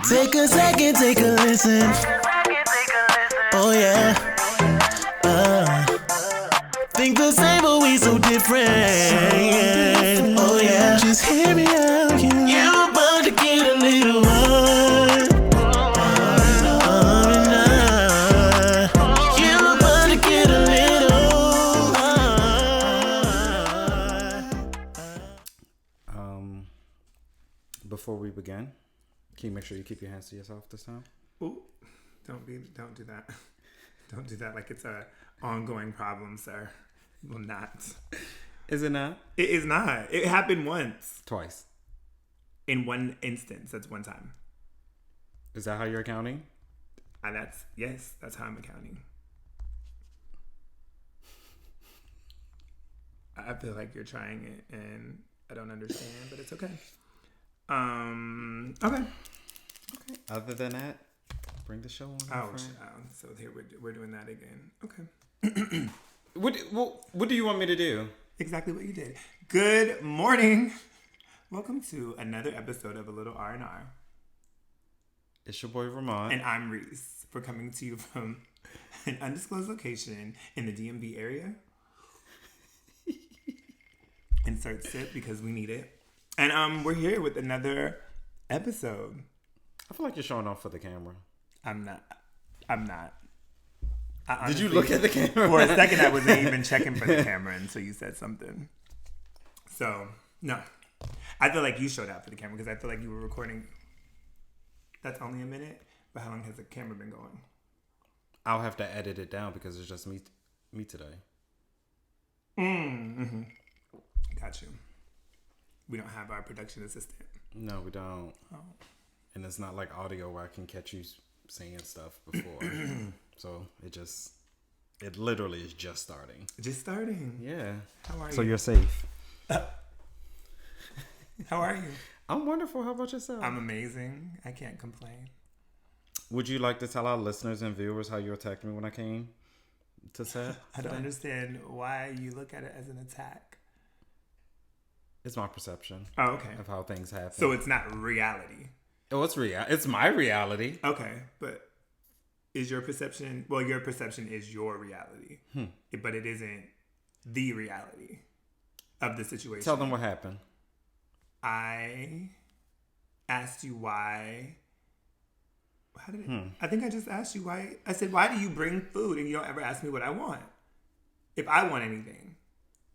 Take a second, take a listen. Oh yeah. Think the same, but we so different. Oh yeah. Just hear me out, you about to get a little one. You about to get a little one. Before we begin, can you make sure you keep your hands to yourself this time? Ooh, don't do that. Don't do that like it's a ongoing problem, sir. Will not. Is it not? It is not. It happened once. Twice. In one instance. That's one time. Is that how you're accounting? That's how I'm accounting. I feel like you're trying it and I don't understand, but it's okay. Okay. Other than that, bring the show on. So here we're doing that again. Okay. What do you want me to do? Exactly what you did. Good morning. Welcome to another episode of A Little R&R. It's your boy Ramont. And I'm Reese. We're coming to you from an undisclosed location in the DMV area. Insert sip because we need it. And we're here with another episode. I feel like you're showing off for the camera. I'm not. Did you look at the camera? For a second, I wasn't even checking for the camera until you said something. So, no. I feel like you showed out for the camera because I feel like you were recording. That's only a minute, but how long has the camera been going? I'll have to edit it down because it's just me today. Mm-hmm. Got you. We don't have our production assistant. No, we don't. Oh. And it's not like audio where I can catch you saying stuff before. So it literally is just starting. Just starting? Yeah. How are you? So you're safe. How are you? I'm wonderful. How about yourself? I'm amazing. I can't complain. Would you like to tell our listeners and viewers how you attacked me when I came to set? I don't understand why you look at it as an attack. It's my perception. Oh, okay. Of how things happen. So it's not reality. Oh, it's my reality. Okay, but is your perception... Well, your perception is your reality. But it isn't the reality of the situation. Tell them what happened. I asked you why... How did it... I think I just asked you why... I said, why do you bring food and you don't ever ask me what I want? If I want anything.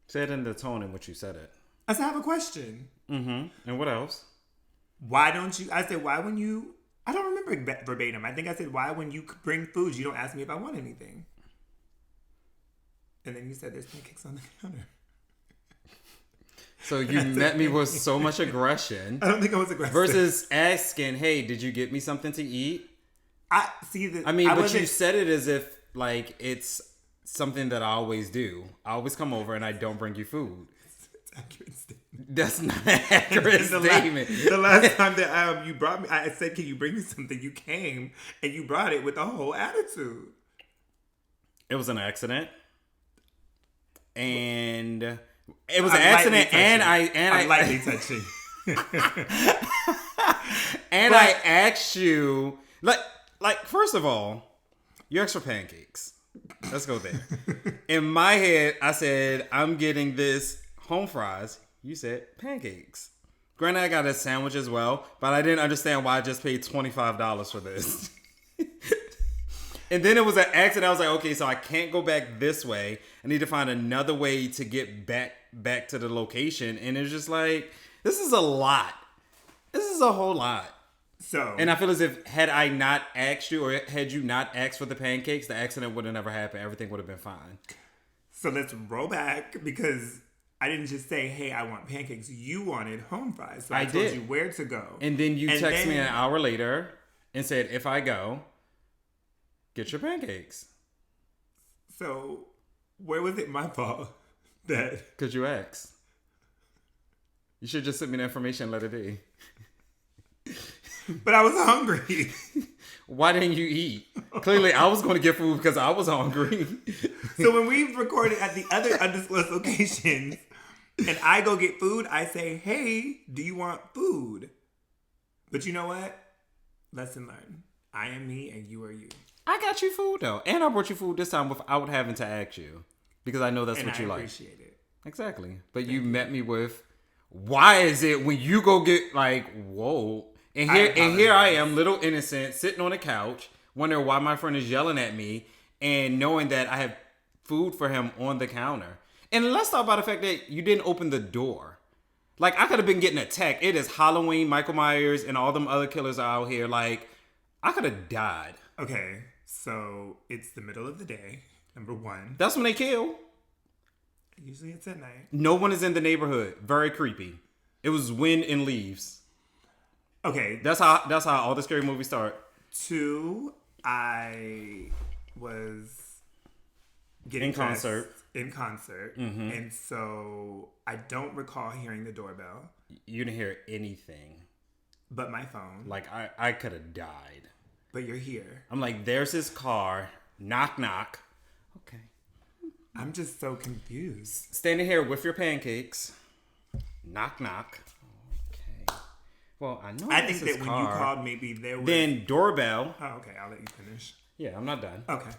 Say it in the tone in which you said it. I said, I have a question. Mm-hmm. And what else? Why don't you... I said, why when you... I don't remember verbatim. I think I said, why when you bring food, you don't ask me if I want anything? And then you said, there's pancakes on the counter. So you met me with so much aggression. I don't think I was aggressive. Versus asking, hey, did you get me something to eat? But you said it as if, like, it's something that I always do. I always come over and I don't bring you food. Accurate statement. That's not an accurate statement. The last time that you brought me, I said, can you bring me something? You came and you brought it with a whole attitude. It was an accident. And it was an accident I'm lightly touching. And I asked you, like, first of all, you asked for pancakes. Let's go there. In my head, I said, I'm getting this home fries. You said pancakes. Granted, I got a sandwich as well, but I didn't understand why I just paid $25 for this. And then it was an accident. I was like, okay, so I can't go back this way. I need to find another way to get back to the location. And it's just like, this is a lot. This is a whole lot. So, and I feel as if had I not asked you or had you not asked for the pancakes, the accident would have never happened. Everything would have been fine. So let's roll back because I didn't just say, hey, I want pancakes. You wanted home fries. So I told you where to go. And then you text me an hour later and said, if I go, get your pancakes. So where was it my fault that... Because you asked. You should just send me the information and let it be. But I was hungry. Why didn't you eat? Clearly, I was going to get food because I was hungry. So when we recorded at the other undisclosed locations, and I go get food, I say, hey, do you want food? But you know what? Lesson learned. I am me and you are you. I got you food though, and I brought you food this time without having to ask you because I know that's And what you I like. appreciate it. Exactly, but you met me with, why is it when you go get like, whoa, and here I am, little innocent, sitting on the couch, wondering why my friend is yelling at me, and knowing that I have food for him on the counter. And let's talk about the fact that you didn't open the door. Like, I could have been getting attacked. It is Halloween, Michael Myers, and all them other killers are out here. Like, I could have died. Okay, so it's the middle of the day, number one. That's when they kill. Usually it's at night. No one is in the neighborhood. Very creepy. It was wind and leaves. Okay. That's how all the scary movies start. 2, I was getting in concert. Mm-hmm. And so I don't recall hearing the doorbell. You didn't hear anything. But my phone. Like, I could have died. But you're here. I'm like, there's his car. Knock, knock. Okay. I'm just so confused. Standing here with your pancakes. Knock, knock. Okay. Well, I know. I think that when you called, maybe there was. Then doorbell. Oh, okay. I'll let you finish. Yeah, I'm not done. Okay.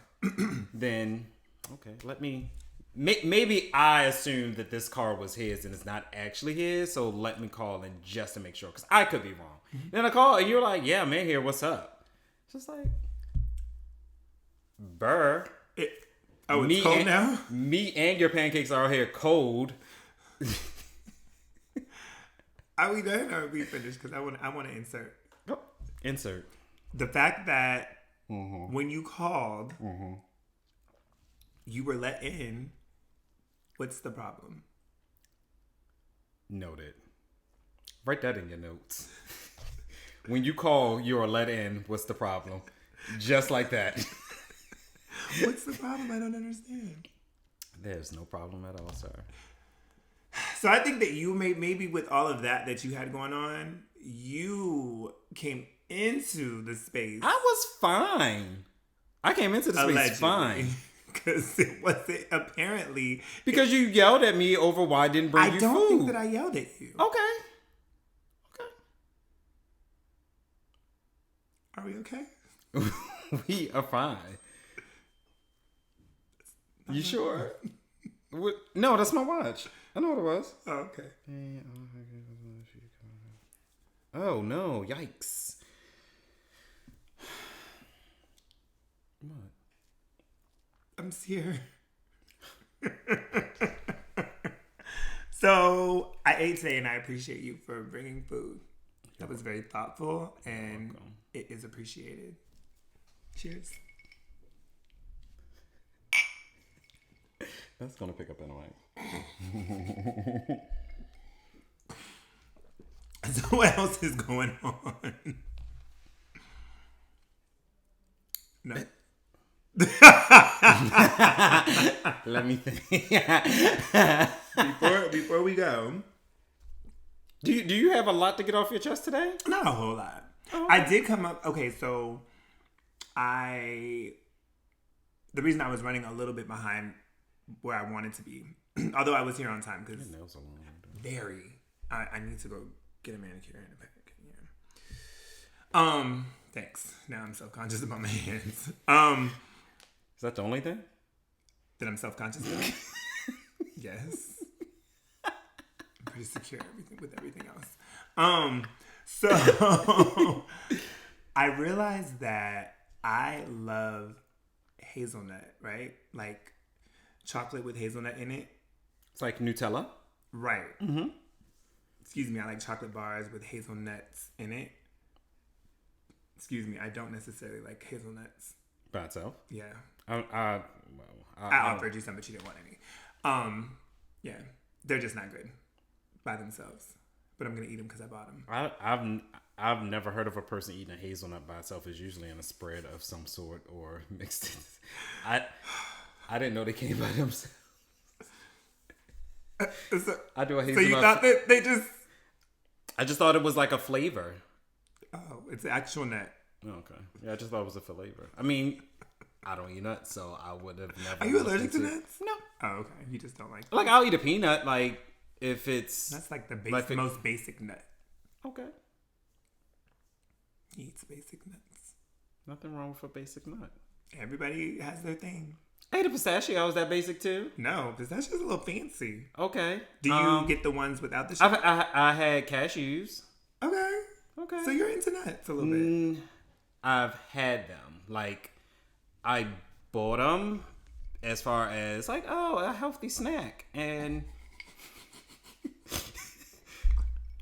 Then, okay, let me. Maybe I assumed that this car was his and it's not actually his, so let me call in just to make sure, because I could be wrong. Mm-hmm. Then I call and you're like, yeah, man, here, what's up? It's just like, burr. It's cold now? Me and your pancakes are out here cold. Are we done or are we finished? Because I want to insert. Oh, insert. The fact that when you called, you were let in. What's the problem? Noted. Write that in your notes. When you call, you are let in. What's the problem? Just like that. What's the problem? I don't understand. There's no problem at all, sir. So I think that you maybe with all of that you had going on, you came into the space. I was fine. I came into the space fine. Because it wasn't apparently. Because you yelled at me over why I didn't bring you food. I don't think that I yelled at you. Okay. Are we okay? We are fine. You sure? What? No, that's my watch. I know what it was. Oh, okay. Oh, no. Yikes. What? I'm here. So, I ate today and I appreciate you for bringing food. That was very thoughtful and it is appreciated. Cheers. That's going to pick up anyway. So what else is going on? No. Let me think. Before we go. Do you have a lot to get off your chest today? Not a whole lot. Oh. I did come up. Okay, so the reason I was running a little bit behind where I wanted to be, although I was here on time because I need to go get a manicure and a pedicure. Yeah. Thanks. Now I'm self-conscious about my hands. Is that the only thing that I'm self-conscious about? Yes. I'm pretty secure with everything else. So I realized that I love hazelnut, right? Like chocolate with hazelnut in it. It's like Nutella. Right. Mm-hmm. Excuse me, I like chocolate bars with hazelnuts in it. Excuse me, I don't necessarily like hazelnuts. By itself? Yeah. I offered you some, but you didn't want any. Yeah, they're just not good by themselves. But I'm gonna eat them because I bought them. I've never heard of a person eating a hazelnut by itself. It's usually in a spread of some sort or mixed in. I didn't know they came by themselves. I do a hazelnut. So you thought that they just... I just thought it was like a flavor. Oh, it's the actual nut. Okay. Yeah, I just thought it was a flavor. I mean, I don't eat nuts, so I would have never... Are you allergic to nuts? No. Oh, okay. You just don't like... Like, I'll eat a peanut, like, if it's... That's like the like most basic nut. Okay. He eats basic nuts. Nothing wrong with a basic nut. Everybody has their thing. I ate a pistachio. Is that basic too? No, pistachio's a little fancy. Okay. Do you get the ones without the sugar? I had cashews. Okay. So you're into nuts a little bit. I've had them. Like, I bought them as far as like, oh, a healthy snack. And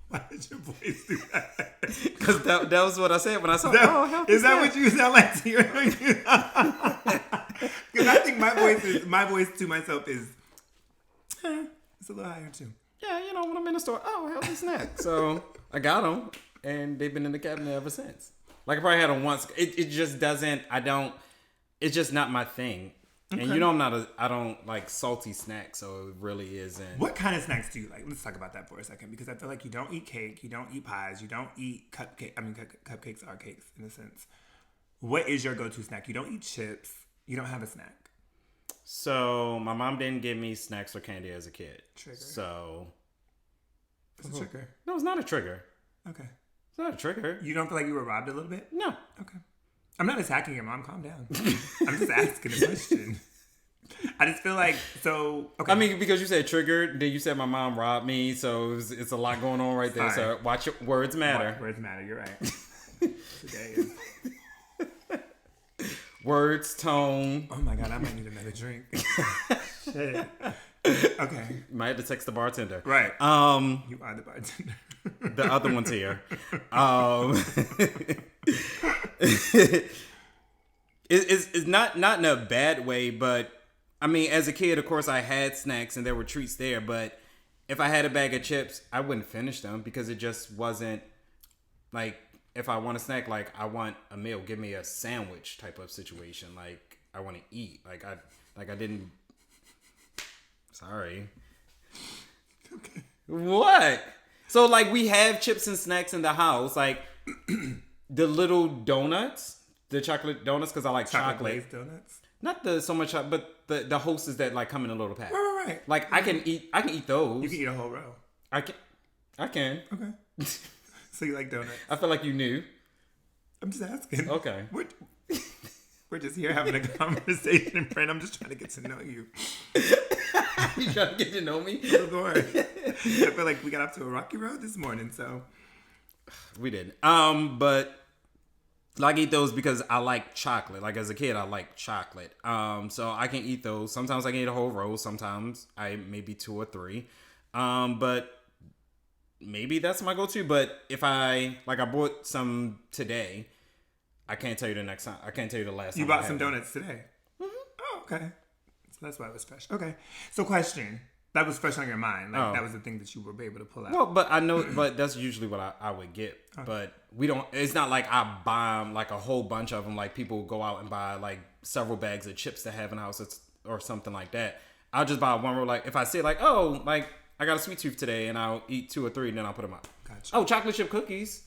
why did your voice do that? Because that was what I said when I saw, healthy Is that snack. what you sound like to your Because I think my voice to myself is, it's a little higher too. Yeah, when I'm in the store, healthy snack. So I got them, and they've been in the cabinet ever since. Like, I probably had them once. It just doesn't, it's just not my thing. Okay. And I don't like salty snacks, so it really isn't. What kind of snacks do you like? Let's talk about that for a second, because I feel like you don't eat cake, you don't eat pies, you don't eat cupcake. I mean, cupcakes are cakes in a sense. What is your go-to snack? You don't eat chips. You don't have a snack. So my mom didn't give me snacks or candy as a kid. Trigger. So it's a trigger. No, it's not a trigger. Okay. It's not a trigger. You don't feel like you were robbed a little bit? No. Okay. I'm not attacking your mom. Calm down. I'm just asking a question. I just feel like, so, okay. I mean, because you said triggered, then you said my mom robbed me, so it's a lot going on right there. Fine. So watch your words matter. Words matter. You're right. Today is... Words, tone. Oh my God, I might need another drink. Shit. Okay. You might have to text the bartender. Right. You are the bartender. The other one's here. It's not in a bad way, but I mean, as a kid, of course, I had snacks and there were treats there. But if I had a bag of chips, I wouldn't finish them because it just wasn't like, if I want a snack, like I want a meal, give me a sandwich type of situation. Like I want to eat. Like I didn't. Sorry. Okay. What? So like we have chips and snacks in the house, like the little donuts, the chocolate donuts, because I like chocolate. Glazed donuts. Not so much, but the hostess that like come in a little pack. Right. Like I can eat those. You can eat a whole row. I can. Okay. So you like donuts? I feel like you knew. I'm just asking. Okay. We're just here having a conversation, friend. I'm just trying to get to know you. You trying to get to know me? Oh, Lord. I feel like we got off to a rocky road this morning, so. We did. But like, I eat those because I like chocolate. Like as a kid, I like chocolate. So I can eat those. Sometimes I can eat a whole row. Sometimes I maybe 2 or 3. But maybe that's my go-to. But if I bought some today, I can't tell you the next time. I can't tell you the last time. You bought some donuts today? Mm-hmm. Oh, okay. So that's why it was fresh. Okay. So question. That was fresh on your mind. Like that was the thing that you were able to pull out. No, but I know, but that's usually what I would get. Okay. But we don't, it's not like I buy like a whole bunch of them. Like people go out and buy like several bags of chips to have in the house or something like that. I'll just buy one roll. Like if I say like, oh, like I got a sweet tooth today and I'll eat 2 or 3 and then I'll put them out. Gotcha. Oh, chocolate chip cookies.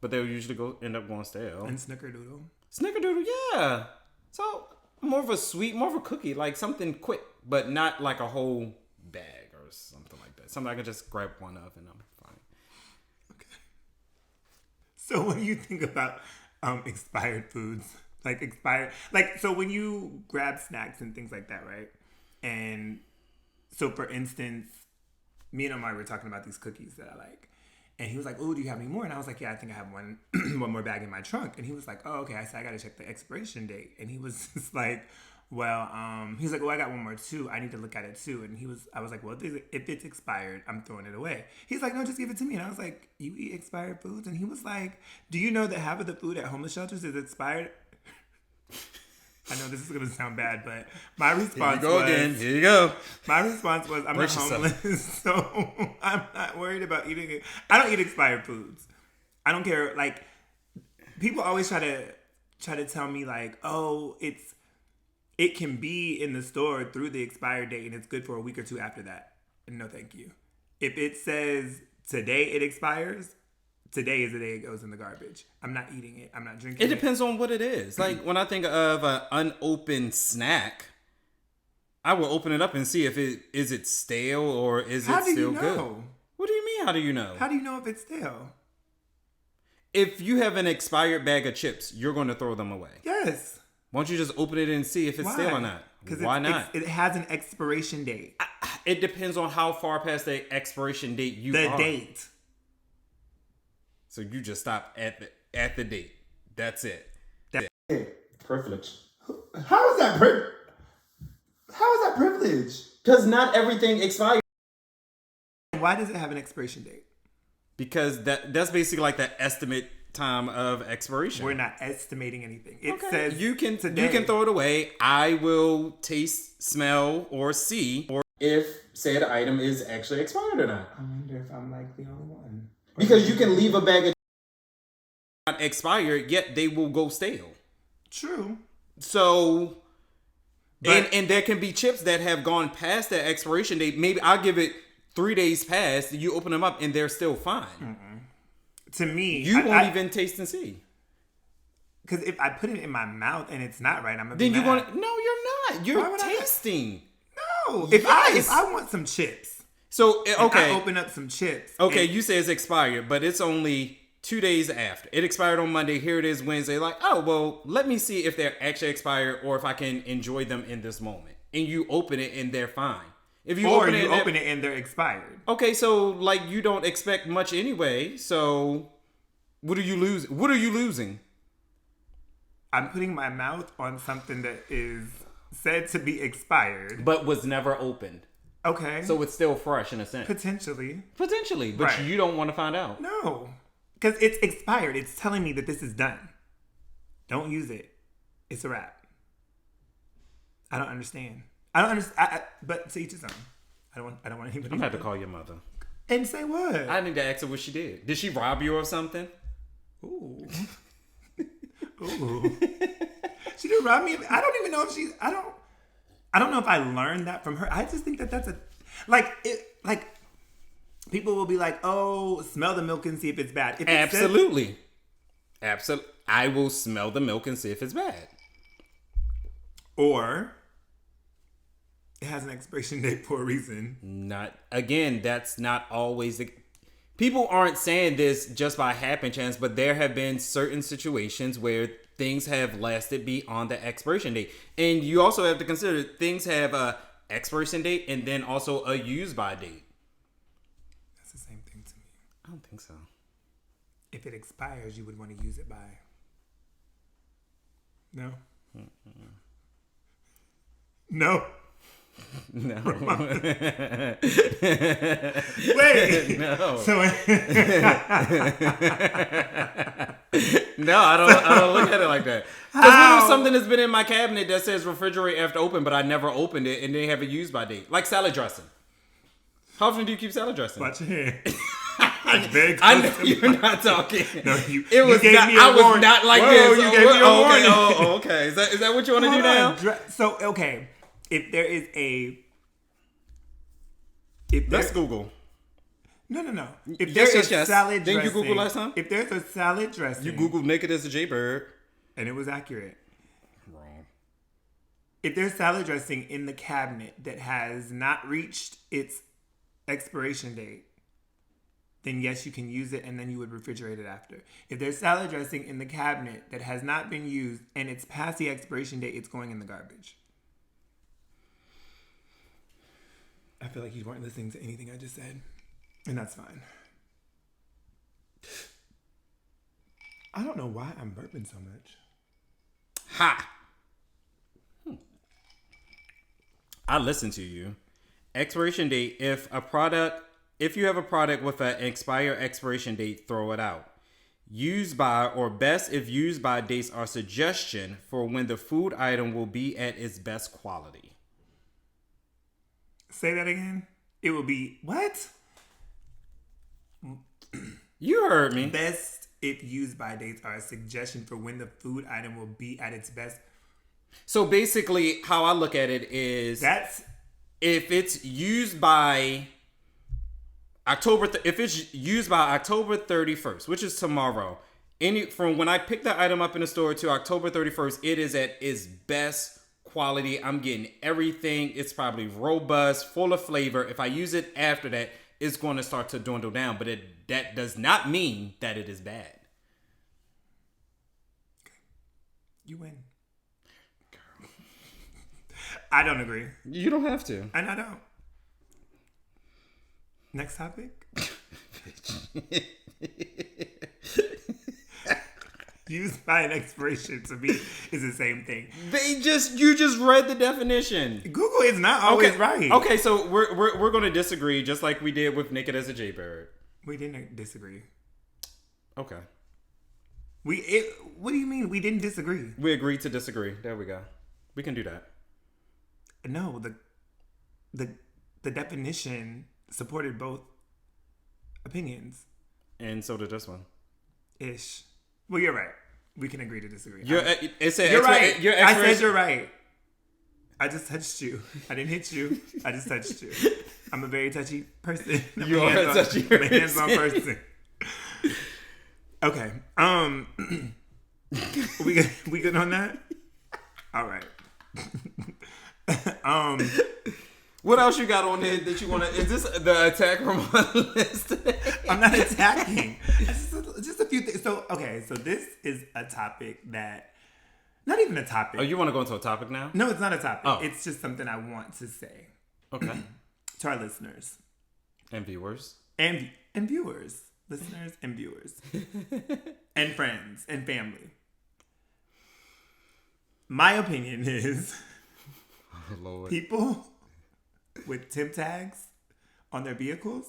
But they'll usually end up going stale. And snickerdoodle. Snickerdoodle, yeah. So more of a cookie, like something quick, but not like a whole bag or something like that. Something I can just grab one of and I'm fine. Okay. So what do you think about expired foods? So when you grab snacks and things like that, right? And so for instance, me and Omar were talking about these cookies that I like. And he was like, oh, do you have any more? And I was like, yeah, I think I have one more bag in my trunk. And he was like, oh, okay. I said, I got to check the expiration date. And he was just like, well, he's like, oh, I got one more too. I need to look at it too. And I was like, well, if it's expired, I'm throwing it away. He's like, no, just give it to me. And I was like, you eat expired foods? And he was like, do you know that half of the food at homeless shelters is expired? I know this is going to sound bad, but my response was... Here you go. My response was, I'm not homeless, so I'm not worried about eating it. I don't eat expired foods. I don't care. Like, people always try to tell me, like, oh, it can be in the store through the expired date, and it's good for a week or 2 after that. No, thank you. If it says today it expires... Today is the day it goes in the garbage. I'm not eating it. I'm not drinking it. It depends on what it is. Like when I think of an unopened snack, I will open it up and see if is it stale or is it still good. How do you know? What do you mean? How do you know? How do you know if it's stale? if you have an expired bag of chips, you're going to throw them away. Yes. Why don't you just open it and see if it's stale or not? Why not? It has an expiration date. It depends on how far past the expiration date you are. The date. So you just stop at the date. That's it. Privilege. How is that privilege? How is that privilege? Because not everything expires. Why does it have an expiration date? Because that's basically like the estimate time of expiration. We're not estimating anything. It says you can today. throw it away. I will taste, smell, or see If said item is actually expired or not. I wonder if I'm like the only one. Because you can leave a bag of not expired, yet they will go stale. True. So, and there can be chips that have gone past that expiration date. Maybe I'll give it 3 days past. You open them up and they're still fine. To me, You won't even taste and see. Because if I put it in my mouth and it's not right, I'm gonna Then be you're mad. going. No, you're not. Why You're would I- tasting. No. Yes. If I want some chips, So and okay, I open up some chips. okay. and- You say it's expired, but it's only 2 days after. It expired on Monday. Here it is Wednesday. Like, oh well, let me see if they're actually expired or if I can enjoy them in this moment. And you open it and they're fine. If you or open you it, open it and they're expired. okay, so like you don't expect much anyway. So what are you losing? What are you losing? I'm putting my mouth on something that is said to be expired. But was never opened. Okay. So it's still fresh in a sense. potentially. Potentially, but Right. you don't want to find out. No. Because it's expired. It's telling me that this is done. Don't use it. It's a wrap. I don't understand. I don't understand. But to each his own. I don't want anybody. I'm gonna have to call your mother. And say what? I need to ask her what she did. Did she rob you of something? Ooh. Ooh. She didn't rob me. I don't even know if she's. I don't know if I learned that from her. I just think that that's a like people will be like, oh, smell the milk and see if it's bad. If it says- Absolutely. Absolutely. I will smell the milk and see if it's bad. or it has an expiration date for a reason. Not again, that's not always the people aren't saying this just by happen chance, but there have been certain situations where things have lasted beyond the expiration date. And you also have to consider things have a expiration date and then also a use by date. That's the same thing to me. I don't think so. If it expires, you would want to use it by. No. No. No. Wait. No. So No, I don't look at it like that. Because what if something has been in my cabinet that says refrigerate after open, but I never opened it and they have a use by date? Like salad dressing. How often do you keep salad dressing? watch your hand. It's very I close know to you're not talking. No, it was gave not. me a I was warning. not like Whoa, this. you gave me a warning. Okay. Is that what you want to do Hold now? on. So okay, if there is a, if Let's there, Google. no. If Yes, there is yes. salad Didn't you dressing, Google last time? If there's a salad dressing, You Googled naked as a jaybird. and it was accurate. Wrong. If there's salad dressing in the cabinet that has not reached its expiration date, then yes, you can use it and then you would refrigerate it after. If there's salad dressing in the cabinet that has not been used and it's past the expiration date, it's going in the garbage. I feel like you weren't listening to anything I just said, and that's fine. I don't know why I'm burping so much. Ha! I listen to you. Expiration date. If you have a product with an expired expiration date, throw it out. Used by or best if used by dates are suggestion for when the food item will be at its best quality. Say that again. It will be what? You heard me. Best if used by dates are a suggestion for when the food item will be at its best. So basically, how I look at it is That's if it's used by October 31st, which is tomorrow, from when I pick the item up in the store to October 31st, it is at its best quality. I'm getting everything. It's probably robust, full of flavor. If I use it after that, it's going to start to dwindle down. But that does not mean that it is bad. You win. Girl. I don't agree. You don't have to. And I don't. Next topic. Use by an expiration to me is the same thing. You just read the definition. Google is not always right. Okay, so we're going to disagree just like we did with Naked as a Jaybird. We didn't disagree. Okay. What do you mean we didn't disagree? We agreed to disagree. There we go. We can do that. No, the definition supported both opinions. And so did this one. Ish. Well, you're right. We can agree to disagree. You're right. I said you're right. I just touched you. I didn't hit you. I just touched you. I'm a very touchy person. You are a touchy person. Hands-on person. Okay. We good on that? All right. What else you got on there that you want to? Is this the attack from my list today? I'm not attacking. Just a few things. So this is a topic that, not even a topic. Oh, you want to go into a topic now? No, it's not a topic. Oh. It's just something I want to say. Okay. To our listeners. And viewers. And viewers. Listeners and viewers. And friends and family. My opinion is Lord. people with temp tags on their vehicles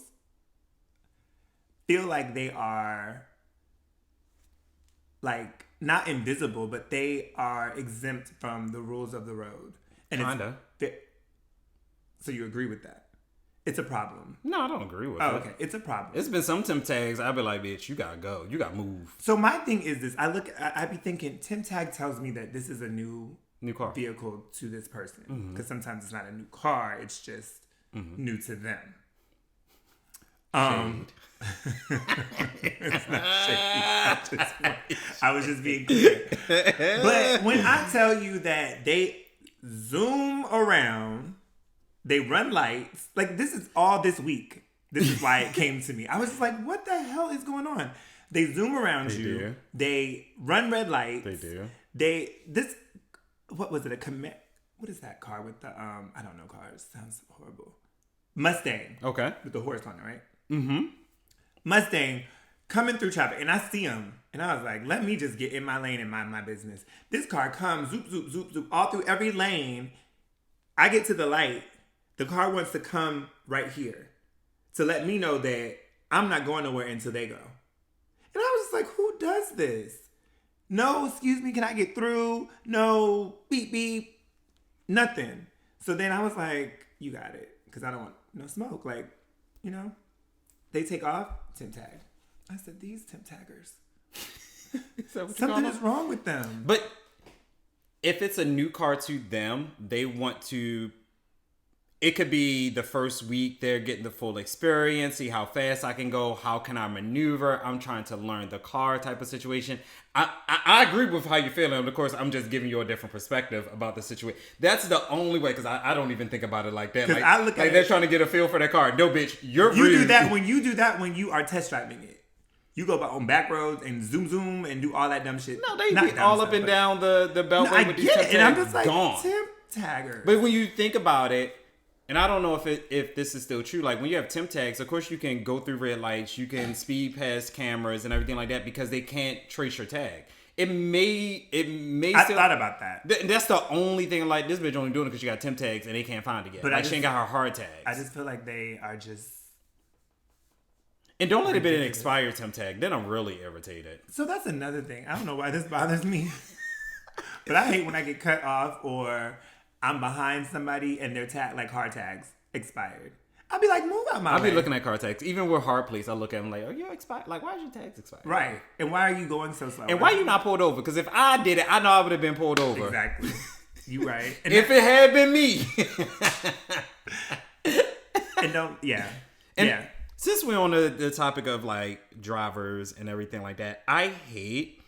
feel like they are like not invisible, but they are exempt from the rules of the road. And Kinda. So you agree with that? It's a problem. No, I don't agree with it. Oh, okay. It's a problem. It's been some temp tags. I'd be like, bitch, you gotta go. You gotta move. So my thing is this. I be thinking temp tag tells me that this is a new car vehicle to this person. Because sometimes it's not a new car. It's just new to them. It's not shady. I was just being clear. But when I tell you that they zoom around, they run lights, like this is all this week. This is why it came to me. I was just like, what the hell is going on? They zoom around you. Do. They run red lights. They do. What was it? What is that car with the, I don't know cars. Sounds horrible. Mustang. Okay. With the horse on it, right? Mm-hmm. Mustang coming through traffic, and I see him, and I was like, let me just get in my lane and mind my business. This car comes, zoop, zoop, zoop, zoop, all through every lane. I get to the light. The car wants to come right here to let me know that I'm not going nowhere until they go. And I was just like, who does this? No, excuse me, can I get through? No, beep, beep, nothing. So then I was like, you got it, because I don't want no smoke. Like, you know, they take off, temp tag. I said, these temp taggers. Something is wrong with them. But if it's a new car to them, they want to... It could be the first week they're getting the full experience, see how fast I can go, how can I maneuver, I'm trying to learn the car type of situation. I agree with how you're feeling. Of course, I'm just giving you a different perspective about the situation. That's the only way, because I don't even think about it like that. Like, I look at they're trying to get a feel for their car. No, bitch, you're you rude. do that when you are test driving it. You go on back roads and zoom and do all that dumb shit. No, they be all up and down the beltway I with these get temp it, and I'm tags just like, gone. temp tagger. But when you think about it, and I don't know if this is still true, like when you have temp tags, of course you can go through red lights, you can speed past cameras and everything like that because they can't trace your tag. It may I thought about that. That's the only thing, like, this bitch only doing it because she got temp tags and they can't find it yet. But like, she ain't got her hard tags. I just feel like they are just... And don't let it be an expired temp tag. Then I'm really irritated. So that's another thing. I don't know why this bothers me. But I hate when I get cut off or I'm behind somebody and their tag, like hard tags, expired. I'll be like, move out my way. I'll be looking at car tags. Even with hard plates, I look at them like, oh, you're expired. Like, why is your tags expired? Right. And why are you going so slow? And why you not pulled over? Because if I did it, I know I would have been pulled over. Exactly. You right. And if it had been me. And don't, yeah. And yeah. Since we're on the topic of like drivers and everything like that, I hate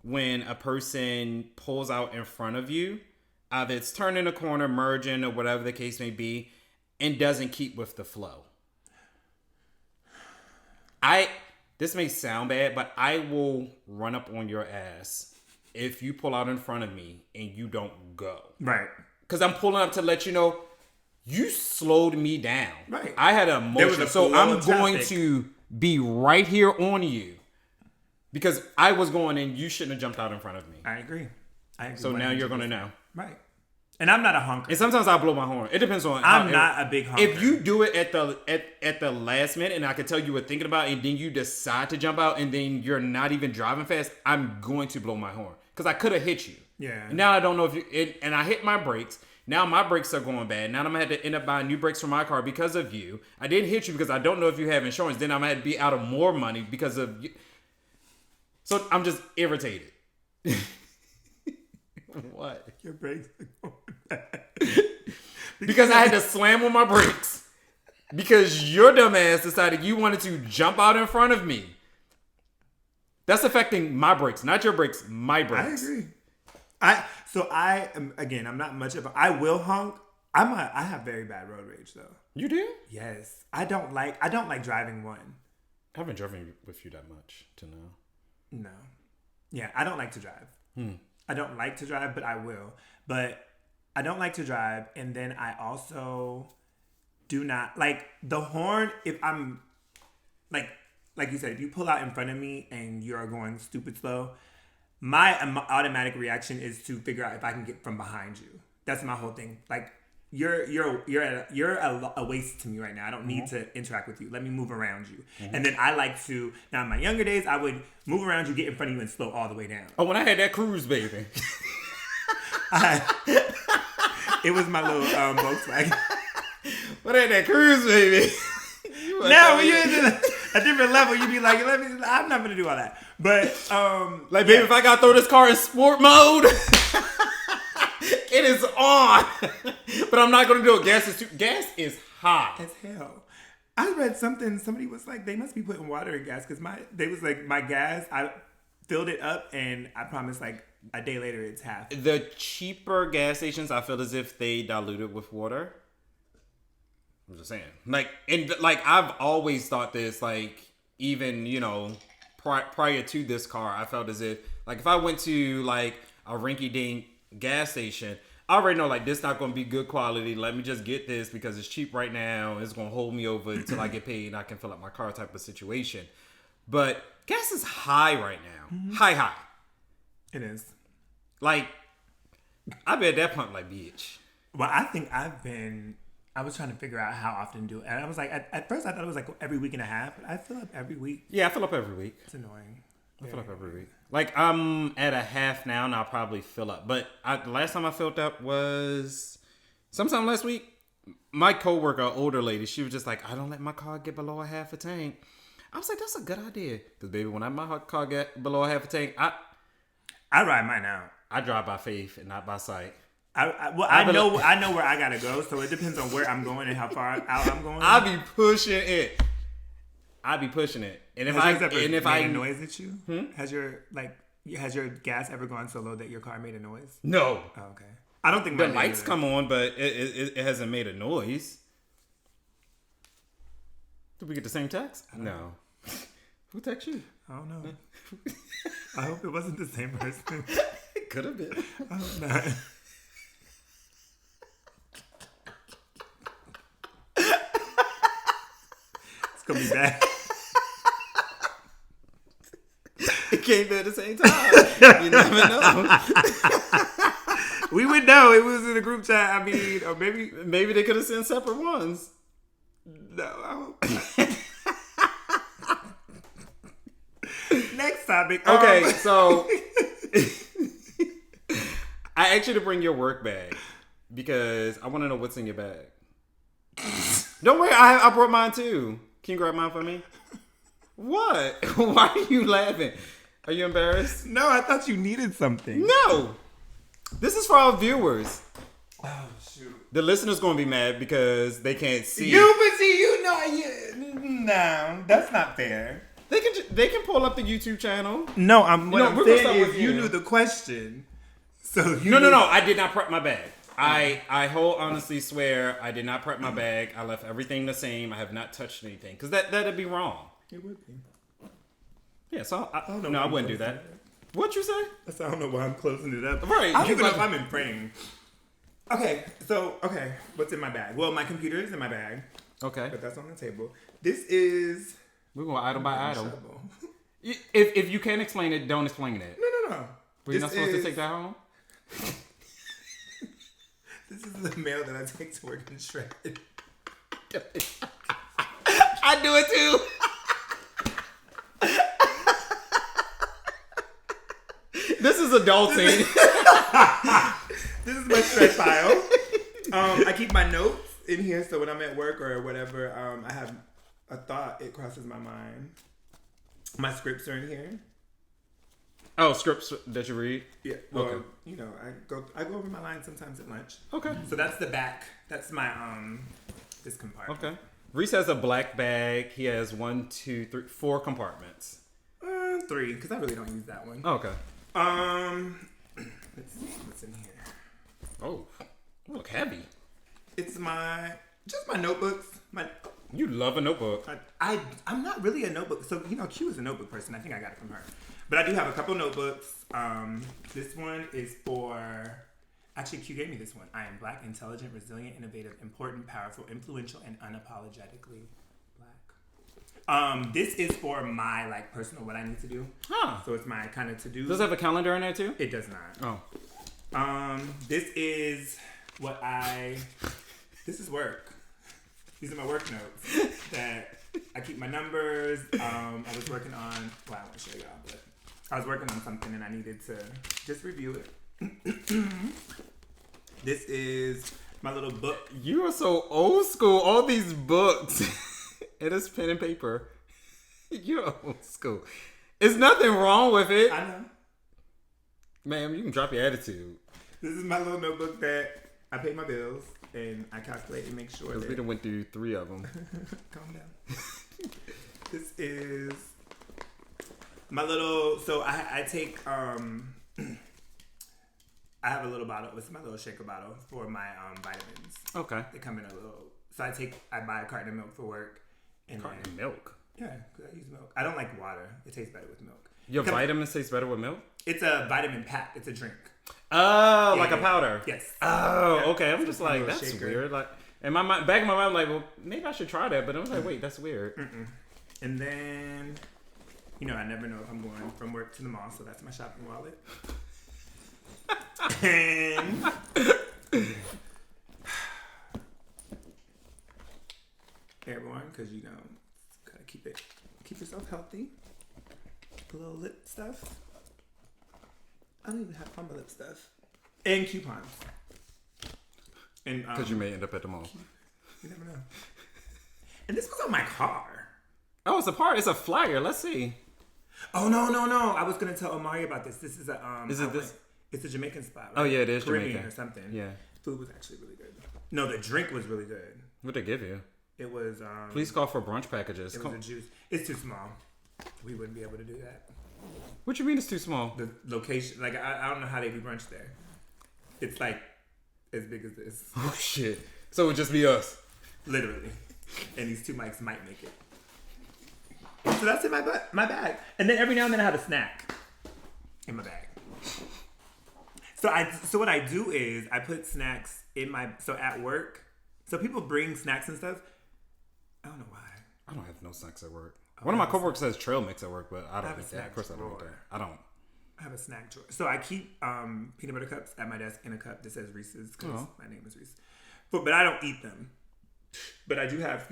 when a person pulls out in front of you, either it's turning a corner, merging, or whatever the case may be, and doesn't keep with the flow. This may sound bad, but I will run up on your ass if you pull out in front of me and you don't go. Right. Because I'm pulling up to let you know you slowed me down. Right. I had a There was motion. a So flow I'm of going traffic. to be right here on you. Because I was going and you shouldn't have jumped out in front of me. I agree. So now you're going to know. Right. And I'm not a honker. And sometimes I blow my horn. It depends on. I'm not a big honker. If you do it at the last minute, and I can tell you were thinking about it, and then you decide to jump out, and then you're not even driving fast, I'm going to blow my horn because I could have hit you. Yeah. And now I don't know if you. And I hit my brakes. Now my brakes are going bad. Now I'm gonna have to end up buying new brakes for my car because of you. I didn't hit you because I don't know if you have insurance. Then I'm gonna have to be out of more money because of you. So I'm just irritated. What? Your brakes are going bad. Because I had to slam on my brakes. Because your dumb ass decided you wanted to jump out in front of me. That's affecting my brakes, not your brakes, my brakes. I agree. I am, again, I'm not much of a, I will honk. I have very bad road rage though. You do? Yes. I don't like driving one. I haven't driven with you that much to know. No. Yeah, I don't like to drive. I don't like to drive, but I will. But I don't like to drive, and then I also do not like the horn. If I'm like you said, if you pull out in front of me and you're going stupid slow, my automatic reaction is to figure out if I can get from behind you. That's my whole thing. Like you're a waste to me right now. I don't need to interact with you. Let me move around you. And then I like to, now in my younger days, I would move around you, get in front of you, and slow all the way down. Oh, when I had that cruise, baby. It was my little Volkswagen. When I had that cruise, baby. Now when you're at a different level, you be like, I'm not gonna do all that. But like, baby, if I gotta throw this car in sport mode, it is on. But I'm not gonna do it. Gas is high. as hell. I read something. Somebody was like, they must be putting water in gas because my gas. I filled it up, and I promise, like a day later, it's half. The cheaper gas stations, I feel as if they dilute it with water. I'm just saying. Like, and like I've always thought this. Like, even prior to this car, I felt as if like if I went to like a rinky-dink gas station, I already know like this not going to be good quality. Let me just get this because it's cheap right now. It's going to hold me over until I get paid and I can fill up my car type of situation. But gas is high right now. High. It is. Like, I bet that pump like bitch. Well, I think I was trying to figure out how often to do it. And I was like, at first I thought it was like every week and a half, but I fill up every week. Yeah, I fill up every week. It's annoying. I fill up every week. Like, I'm at a half now, and I'll probably fill up. But the last time I filled up was sometime last week. My coworker, older lady, she was just like, I don't let my car get below a half a tank. I was like, that's a good idea. Because, baby, when my car get below a half a tank, I ride mine out. I drive by faith and not by sight. I know where I gotta go, so it depends on where I'm going and how far out I'm going. I be pushing it. And if I made a noise at you, has your gas ever gone so low that your car made a noise? No. Oh, okay. I don't think The lights come on, but it hasn't made a noise. Did we get the same text? No. Who texted you? I don't know. I hope it wasn't the same person. It could have been. I hope not. It's gonna be bad. It came at the same time. You never know. We would know. It was in a group chat. I mean, or Maybe they could have sent separate ones. no. I hope not. Next topic. Okay, so I asked you to bring your work bag because I want to know what's in your bag. Don't worry, I brought mine too. Can you grab mine for me? What? Why are you laughing? Are you embarrassed? No, I thought you needed something. No. This is for our viewers. Oh shoot. The listeners gonna be mad because they can't see. No, that's not fair. They can pull up the YouTube channel. No, I'm we're gonna start with you you. knew the question. So No. I did not prep my bag. I whole honestly swear I did not prep my bag. I left everything the same. I have not touched anything because that'd be wrong. It would be. Yeah, so I don't know no, I what wouldn't do you that. What you say? I don't know why I'm closing it up. Right. I don't even know if I'm in frame. Okay, what's in my bag? Well, my computer is in my bag. Okay. But that's on the table. This is... We're going item by item. Trouble. If you can't explain it, don't explain it. No. Were you not supposed to take that home? This is the mail that I take to work in shred. I do it too. This is adulting. This is my shred file. I keep my notes in here, so when I'm at work or whatever, I have a thought, it crosses my mind. My scripts are in here. Oh, scripts that you read? Yeah. Well, Okay. you know, I go over my lines sometimes at lunch. Okay. So that's the back. That's my this compartment. Okay. Reese has a black bag. He has 1, 2, 3, 4 compartments. 3, because I really don't use that one. Oh, okay. Let's see what's in here. Oh, you look heavy. It's just my notebooks. You love a notebook. I'm not really a notebook. So, you know, Q is a notebook person. I think I got it from her. But I do have a couple notebooks. This one is for... Actually, Q gave me this one. I am Black, intelligent, resilient, innovative, important, powerful, influential, and unapologetically Black. This is for my, like, personal what I need to do. Huh. So it's my kind of to-do. Does it have a calendar in there too? It does not. Oh. This is what this is work. These are my work notes that I keep my numbers. I was working on, well, I won't show y'all, but I was working on something and I needed to just review it. This is my little book. You are so old school. All these books. It is pen and paper. You're old school. There's nothing wrong with it. I know. Ma'am, you can drop your attitude. This is my little notebook that I pay my bills and I calculate and make sure Because that... we done went through 3 of them. Calm down. This is my little... So I take... I have a little bottle. It's my little shaker bottle for my vitamins. Okay. They come in a little... So I buy a carton of milk for work. And Carton then, of milk? Yeah, because I use milk. I don't like water. It tastes better with milk. Your vitamins taste better with milk? It's a vitamin pack. It's a drink. Oh, Yeah, like a yeah. powder? Yes. Oh, Yeah. okay. I'm So just it's my like, little that's shaker. weird. Like, in my mind, back in my mind, I'm like, well, maybe I should try that. But I was like, wait, that's weird. And then, you know, I never know if I'm going from work to the mall, so that's my shopping wallet. And everyone, because you know, gotta keep yourself healthy. A little lip stuff. I don't even have on my lip stuff. And coupons. And Because you may end up at the mall. you never know. And this was on my car. Oh, it's a part. It's a flyer. Let's see. Oh no! I was gonna tell Omari about this. This is a Is it this? It's a Jamaican spot. Right? Oh, yeah, it is Caribbean Jamaican. or something. Yeah. Food was actually really good. No, the drink was really good. What'd they give you? It was. Please call for brunch packages. It Come- was a juice. It's too small. We wouldn't be able to do that. What you mean it's too small? The location, like I don't know how they do brunch there. It's like as big as this, Oh, shit. So it would just be us. literally. And these 2 mics might make it. So that's in my bag. And then every now and then I have a snack in my bag. So what I do is I put snacks in at work. So people bring snacks and stuff. I don't know why. I don't have no snacks at work. One of my coworkers has trail mix at work, but I don't have a eat that. snack Of course I don't eat drawer. that. I don't. I have a snack drawer. So I keep peanut butter cups at my desk in a cup that says Reese's because my name is Reese. But I don't eat them. But I do have,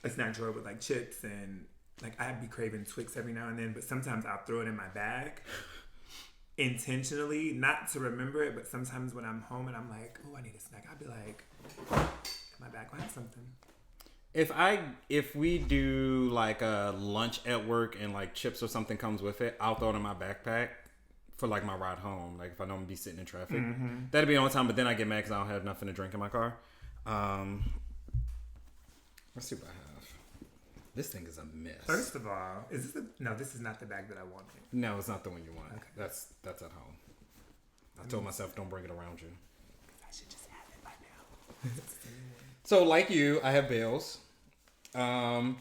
a snack drawer with like chips and like I'd be craving Twix every now and then. But sometimes I'll throw it in my bag intentionally, not to remember it. But sometimes when I'm home and I'm like, oh, I need a snack, I'll be like, in my bag, I have something. If we do like a lunch at work and like chips or something comes with it, I'll throw it in my backpack for like my ride home. Like if I know I'm gonna be sitting in traffic, that'd be on time. But then I get mad because I don't have nothing to drink in my car. Let's see what I have. This thing is a mess. First of all, no, this is not the bag that I wanted. No, it's not the one you want. Okay. That's at home. I told myself don't bring it around you. I should just have it by now. So like you, I have bills. And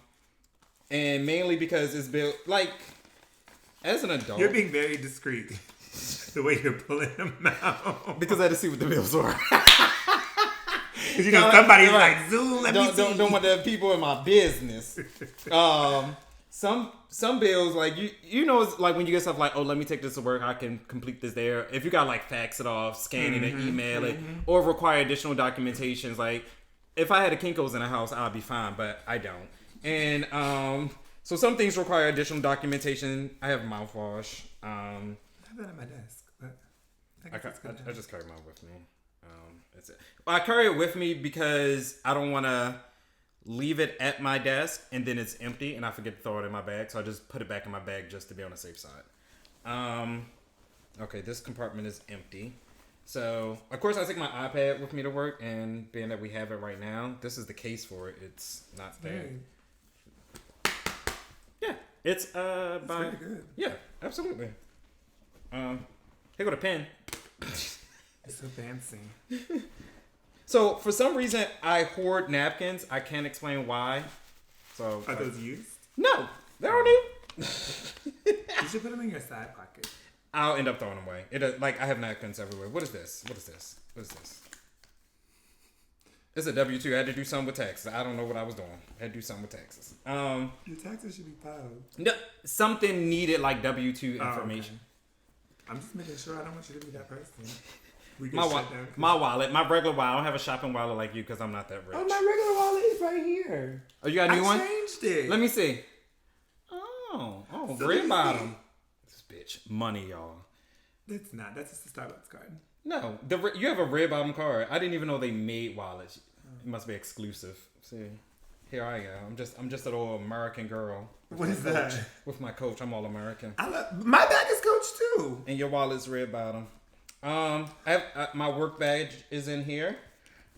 mainly because it's bill like As an adult, You're being very discreet. The way you're pulling them out. because I had to see what the bills were. Because you know somebody's like, Zoom, let me see. Don't want the people in my business. Some bills, like you know, it's like when you get stuff like, oh, let me take this to work, I can complete this there. If you got like fax it off, scan it and email it, or require additional documentations, like if I had a Kinko's in the house, I'd be fine, but I don't. And so some things require additional documentation. I have mouthwash. I have that at my desk, but I just carry mine with me. That's it. I carry it with me because I don't want to leave it at my desk and then it's empty and I forget to throw it in my bag. So I just put it back in my bag just to be on the safe side. Okay, this compartment is empty. So, of course, I take my iPad with me to work, and being that we have it right now, this is the case for it. It's not there. Yeah, it's by... pretty good. Yeah, absolutely. Here go the pen. It's so fancy. So, for some reason, I hoard napkins. I can't explain why. So Are those used? No, they don't need. You should put them in your side pocket. I'll end up throwing them away. I have napkins everywhere. What is this? It's a W-2. I had to do something with taxes. I don't know what I was doing. I had to do something with taxes. Your taxes should be filed. No, something needed like W-2 information. Okay. I'm just making sure I don't want you to be that person. My wallet, my regular wallet. I don't have a shopping wallet like you because I'm not that rich. Oh, my regular wallet is right here. Oh, you got a new one? I changed it. Let me see. Oh, So red bottom. This bitch, money, y'all. That's not. That's just a Starbucks card. No, you have a red bottom card. I didn't even know they made wallets. It must be exclusive. See, here I am. I'm just a little American girl. What is that? With my Coach, I'm all American. My bag is Coach too. And your wallet's red bottom. I have my work badge is in here.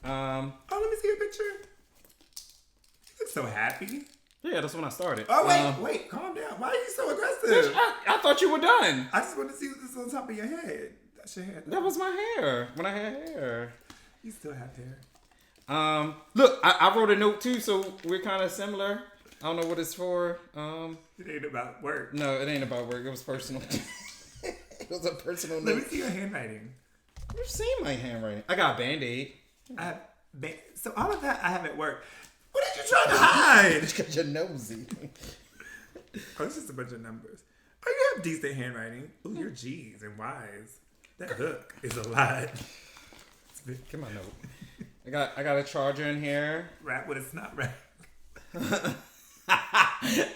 Let me see your picture. You look so happy. Yeah, that's when I started. Oh wait, calm down. Why are you so aggressive? I thought you were done. I just want to see what's on top of your head. That's your hair. That was my hair when I had hair. You still have hair. Look, I wrote a note too, so we're kind of similar. I don't know what it's for. It ain't about work. No, it ain't about work. It was personal. It was a personal note. Let me see your handwriting. You've seen my handwriting. I got a Band-Aid. So all of that I have at work. What are you trying to hide? Because you're nosy. Oh, it's just a bunch of numbers. Oh, you have decent handwriting. Ooh, you're G's and Y's. That hook is a lot. Get my note. I got a charger in here. Wrap with a snot wrap.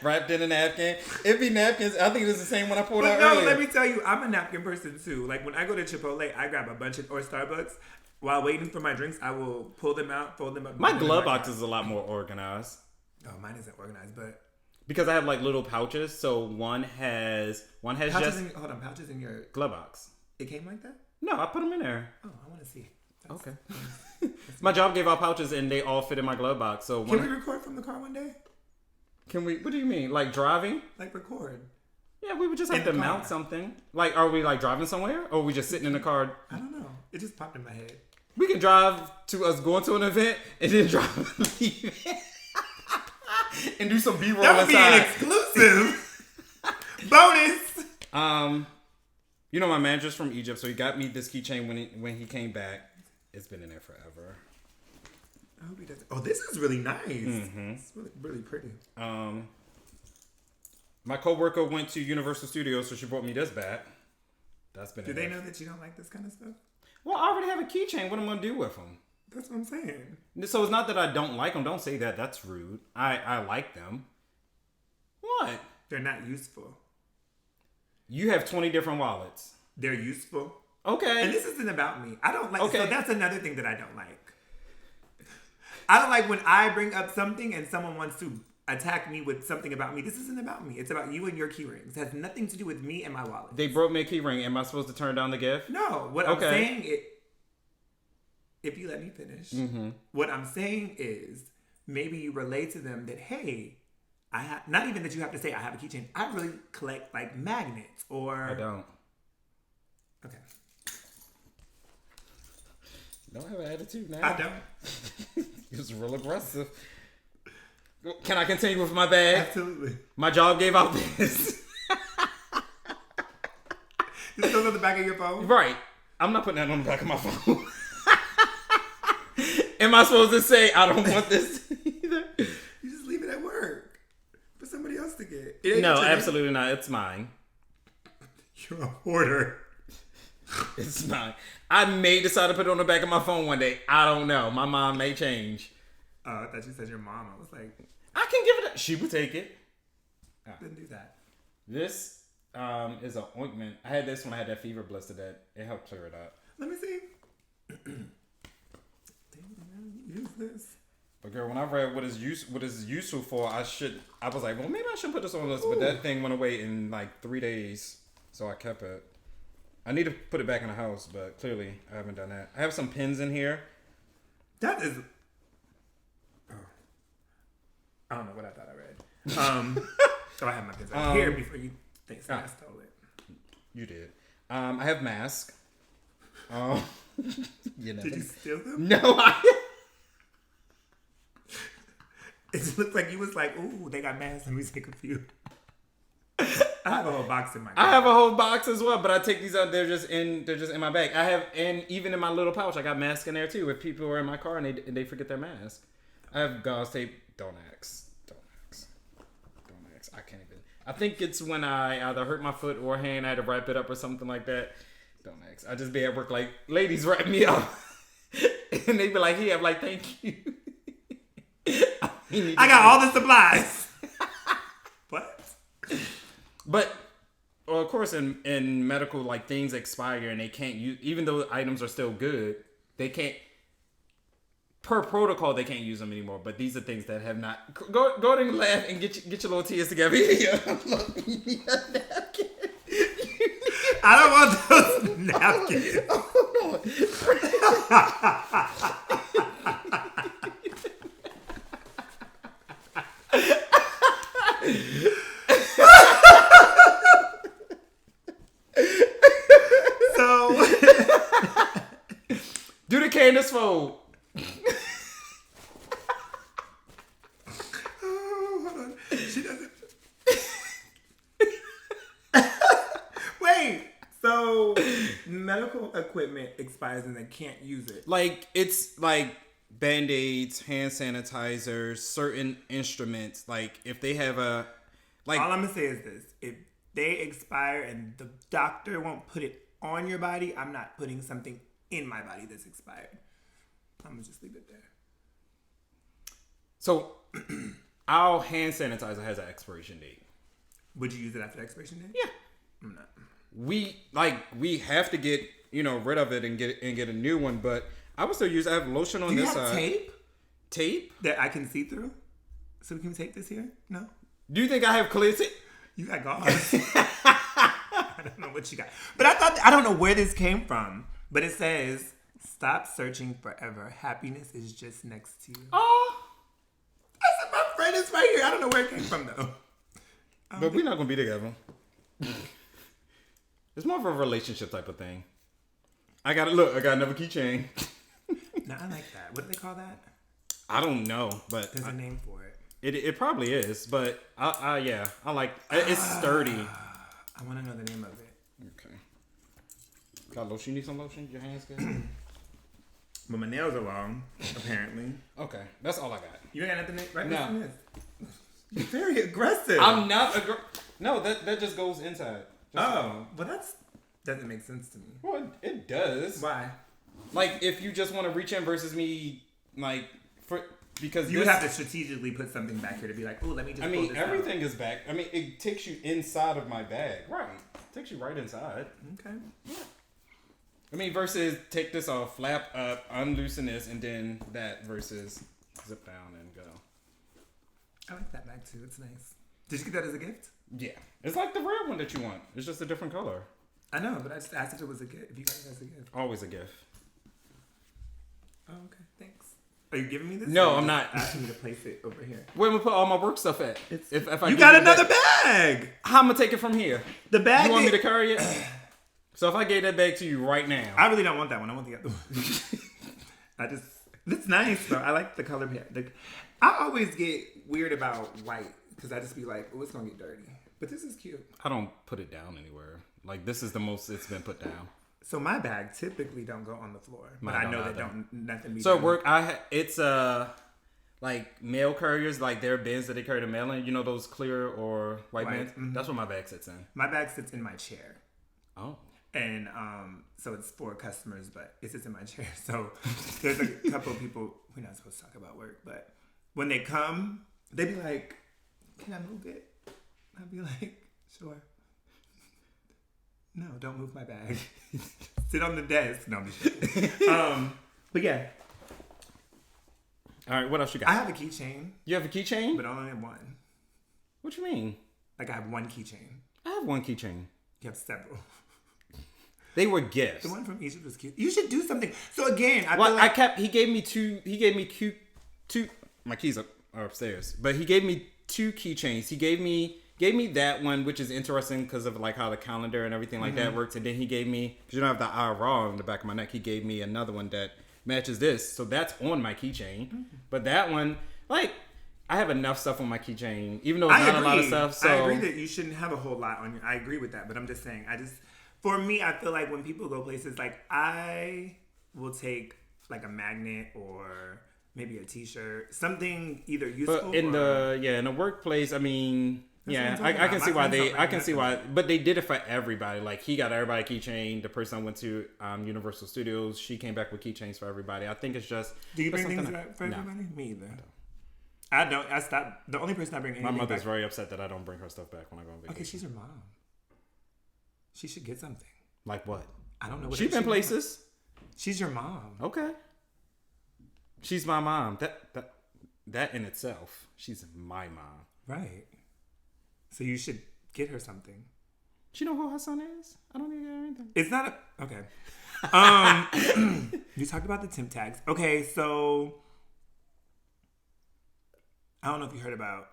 Wrapped in a napkin. It'd be napkins. I think it's the same one I pulled out No, earlier. let me tell you, I'm a napkin person too. Like when I go to Chipotle, I grab a bunch of, or Starbucks. While waiting for my drinks, I will pull them out, fold them up. My glove box is a lot more organized. Oh, mine isn't organized, but because I have like little pouches. So one has pouches just pouches in your glove box. It came like that? No, I put them in there. Oh, I want to see. Okay. My job gave out pouches and they all fit in my glove box. So can we record from the car one day? Can we? What do you mean? Like driving? Like record? Yeah, we would just have to mount something. Like, are we like driving somewhere, or are we just sitting in the car? I don't know. It just popped in my head. We can drive to us going to an event and then drive and leave and do some B-roll That would be an inside. exclusive bonus. You know my manager's from Egypt, so he got me this keychain when he came back. It's been in there forever. I hope he does. Oh, this is really nice. Mm-hmm. It's really, really pretty. My coworker went to Universal Studios, so she brought me this back. That's been. Do they know that you don't like this kind of stuff? Well, I already have a keychain. What am I gonna do with them? That's what I'm saying. So it's not that I don't like them. Don't say that. That's rude. I like them. What? They're not useful. You have 20 different wallets. They're useful. Okay. And this isn't about me. I don't like. Okay. So that's another thing that I don't like. I don't like when I bring up something and someone wants to attack me with something about me. This isn't about me. It's about you and your key rings. It has nothing to do with me and my wallet. They brought me a key ring. Am I supposed to turn down the gift? No. What I'm saying is, if you let me finish, what I'm saying is maybe you relate to them that, hey, I have, not even that you have to say I have a keychain. I really collect like magnets or. I don't. Okay. Don't have an attitude now. I don't. It was real aggressive. Can I continue with my bag? Absolutely. My job gave out this. This goes on the back of your phone? Right. I'm not putting that on the back of my phone. Am I supposed to say I don't want this either? You just leave it at work for somebody else to get. It ain't No, your absolutely not. It's mine. You're a hoarder. It's mine. I may decide to put it on the back of my phone one day. I don't know. My mom may change. I thought you said your mom. I was like, I can give it. She would take it. didn't do that. This is an ointment. I had this when I had that fever blister. That it helped clear it up. Let me see. Use this. But girl, when I read what is useful for, I was like, well, maybe I should put this on the list. But that thing went away in like 3 days, so I kept it. I need to put it back in the house, but clearly I haven't done that. I have some pins in here. That is. Oh. I don't know what I thought I read. So I have my pins out here before you think I stole it. You did. I have masks. Did you steal them? No, It looked like you was like, ooh, they got masks. Let me take a few. I have a whole box in my car. I have a whole box as well, but I take these out. They're just in my bag. I have, and even in my little pouch, I got masks in there too. If people are in my car and they forget their mask, I have gauze tape. Don't ask. I can't even. I think it's when I either hurt my foot or hand. I had to wrap it up or something like that. Don't ask. I just be at work like, ladies, wrap me up, and they be like, "Here." I'm like, "Thank you." I got all the supplies. What? But, well, of course, in medical, like, things expire and they can't use, even though items are still good, they can't, per protocol, they can't use them anymore. But these are things that have not, go to the lab and get your little tears together. I don't want those napkins. Do the Candace fold. Oh, hold on. She doesn't. Wait. So medical equipment expires and they can't use it. Like, it's like Band-Aids, hand sanitizers, certain instruments. Like, if they have a, like, all I'm gonna say is this: if they expire and the doctor won't put it on your body, I'm not putting something in my body that's expired. I'm gonna just leave it there. So, our hand sanitizer has an expiration date. Would you use it after the expiration date? Yeah. I'm not. We have to get, rid of it and get a new one, but I would still use. I have lotion on this side. Do you have tape? Tape That I can see through? So we can take this here? No? Do you think I have clear tape? You got gauze. I don't know what you got. But I don't know where this came from. But it says, stop searching forever. Happiness is just next to you. Oh. I said, my friend is right here. I don't know where it came from, though. But we're not going to be together. It's more of a relationship type of thing. I got another keychain. No, I like that. What do they call that? I don't know, but There's a name for it. It probably is, but I like it's sturdy. I want to know the name of it. Okay. Got lotion? You need some lotion? Your hands good? But my nails are long, apparently. Okay, that's all I got. You ain't got nothing right No. now? You're very aggressive. I'm not No, that just goes inside. Well that doesn't make sense to me. Well, it does. Why? Like, if you just want to reach in versus me, like, because You would have to strategically put something back here to be like, oh, let me just pull this everything is back. I mean, it takes you inside of my bag. Right. It takes you right inside. Okay. Yeah. I mean, versus take this off, flap up, unloosen this, and then that versus zip down and go. I like that bag too. It's nice. Did you get that as a gift? Yeah. It's like the red one that you want. It's just a different color. I know, but I just asked if it was a gift. If you got it as a gift. Always a gift. Oh, okay. Thanks. Are you giving me this? No, Or I'm you not. Asking me to place it over here. Where am I put all my work stuff at? If I You give got the another bag, bag. how am I take it from here? The bag. You want me to carry it? So if I gave that bag to you right now, I really don't want that one. I want the other one. It's nice though. I like the color. I always get weird about white because I just be like, oh, it's gonna get dirty. But this is cute. I don't put it down anywhere. Like, this is the most it's been put down. So my bag typically don't go on the floor, but Mine I don't know that either. nothing. Be So at done. work, it's like mail couriers, like their bins that they carry the mail in. You know those clear or white Right, bins? mhm. That's what my bag sits in. My bag sits in my chair. Oh. And so it's for customers, but it sits in my chair. So there's a couple of people, we're not supposed to talk about work, but when they come, they be like, can I move it? I'd be like, sure. No, don't move my bag. Sit on the desk. No, I'm just kidding. But yeah. All right, what else you got? I have a keychain, You have a keychain? but I only have one. What you mean? Like I have one keychain. I have one keychain. You have several. They were gifts. The one from Egypt was cute. You should do something. So again, I Well, feel like he gave me two. My keys are upstairs, but he gave me two keychains. He gave me that one, which is interesting because of like how the calendar and everything like that works. And then he gave me, because you don't have the IRA on the back of my neck, he gave me another one that matches this. So that's on my keychain. But that one, like, I have enough stuff on my keychain, even though it's not a lot of stuff. So I agree that you shouldn't have a whole lot on your. I agree with that, but I'm just saying. For me, I feel like when people go places, like I will take like a magnet or maybe a T-shirt, something either useful. But in the workplace, I mean, That's what I'm I talking can about. see My why friends don't I can bring see why, nothing. but they did it for everybody. Like he got everybody a keychain. The person I went to Universal Studios, she came back with keychains for everybody. I think it's just. Do you bring that's things something for no. everybody? Me either. I don't. I stopped. The only person I bring My anything mother's back. very upset that I don't bring her stuff back when I go on vacation. Okay, she's your mom. She should get something. Like what? I don't know what She's been she wants. places. She's your mom. Okay. She's my mom. That in itself, she's my mom. Right. So you should get her something. She know who her son is. I don't need to get her anything. It's not a okay. You talked about the temp tags. Okay, so I don't know if you heard about,